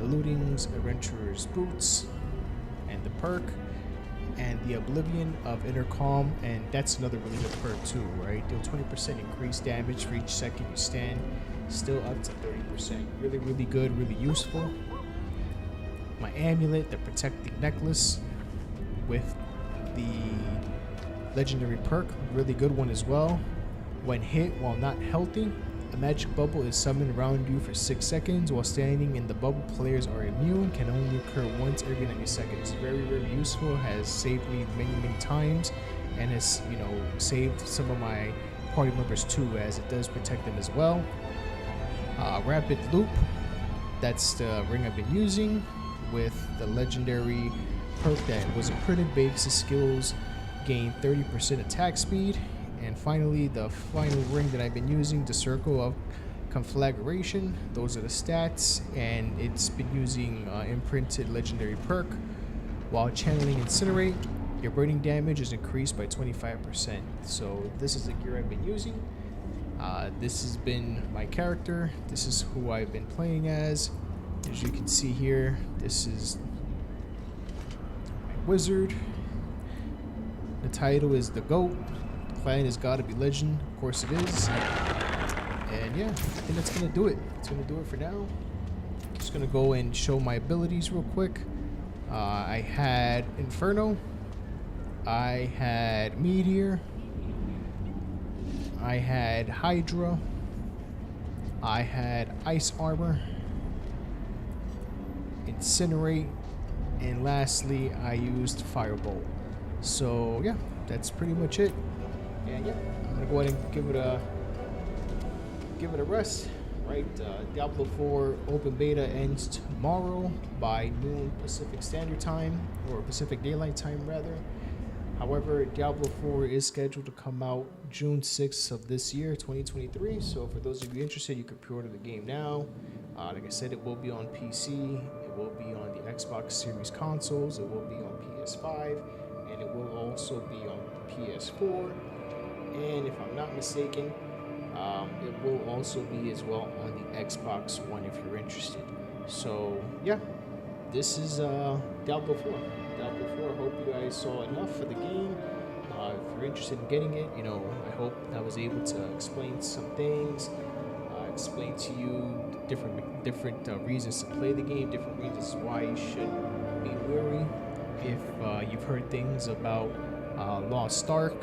Speaker 1: Looting's Adventurer's Boots and the perk. And the Oblivion of Inner Calm, and that's another really good perk too, right? Deal 20% increased damage for each second you stand, still up to 30%. Really good, really useful. My amulet, the Protecting Necklace, with the legendary perk, really good one as well. When hit while not healthy, a magic bubble is summoned around you for 6 seconds. While standing in the bubble, players are immune, can only occur once every 90 seconds. Very useful, has saved me many times, and has, you know, saved some of my party members too, as it does protect them as well. Rapid Loop, that's the ring I've been using, with the legendary perk that was a printed basic skills, gain 30% attack speed. And finally, the final ring that I've been using, the Circle of Conflagration. Those are the stats, and it's been using imprinted legendary perk. While channeling Incinerate, your burning damage is increased by 25%. So this is the gear I've been using. This has been my character. This is who I've been playing as. As you can see here, this is my wizard. The title is the GOAT. Clan is Gotta Be Legend, of course it is. And yeah, I think that's gonna do it. It's gonna do it for now. Just gonna go and show my abilities real quick. I had Inferno, I had Meteor, I had Hydra, I had Ice Armor, Incinerate, and lastly I used Firebolt. So yeah, that's pretty much it. And yeah, I'm gonna go ahead and give it a rest. Right, Diablo 4 open beta ends tomorrow by noon Pacific Standard Time, or Pacific Daylight Time rather. However, Diablo 4 is scheduled to come out June 6th of this year, 2023. So for those of you interested, you can pre-order the game now. Like I said, it will be on PC, it will be on the Xbox Series consoles, it will be on PS5, and it will also be on PS4. And if I'm not mistaken, it will also be as well on the Xbox One if you're interested. So yeah, this is Diablo 4. Diablo 4. I hope you guys saw enough for the game. If you're interested in getting it, you know, I hope I was able to explain some things, explain to you different reasons to play the game, different reasons why you should be wary. If you've heard things about Lost Ark,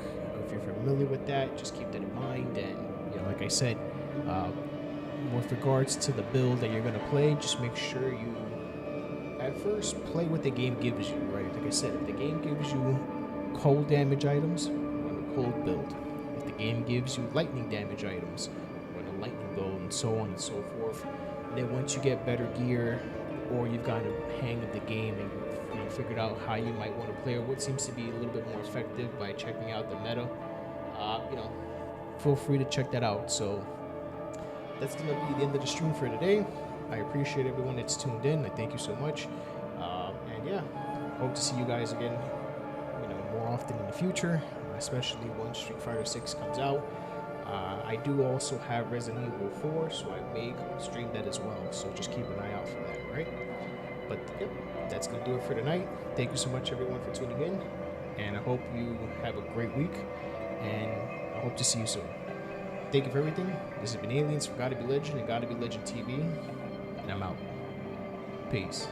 Speaker 1: if you're familiar with that, just keep that in mind. And you know, like I said, with regards to the build that you're gonna play, just make sure you at first play what the game gives you, right? Like I said, if the game gives you cold damage items, run a cold build. If the game gives you lightning damage items, run a lightning bolt and so on and so forth. And then once you get better gear, or you've gotten a hang of the game and you've figured out how you might want to play or what seems to be a little bit more effective by checking out the meta, feel free to check that out. So that's gonna be the end of the stream for today. I appreciate everyone that's tuned in. I thank you so much. And yeah, hope to see you guys again, more often in the future, especially once Street Fighter 6 comes out. I do also have Resident Evil 4, so I may stream that as well. So just keep an eye out for that, right? But yep, that's gonna do it for tonight. Thank you so much, everyone, for tuning in, and I hope you have a great week. And I hope to see you soon. Thank you for everything. This has been Aliens for Gotta Be Legend and Gotta Be Legend TV, and I'm out. Peace.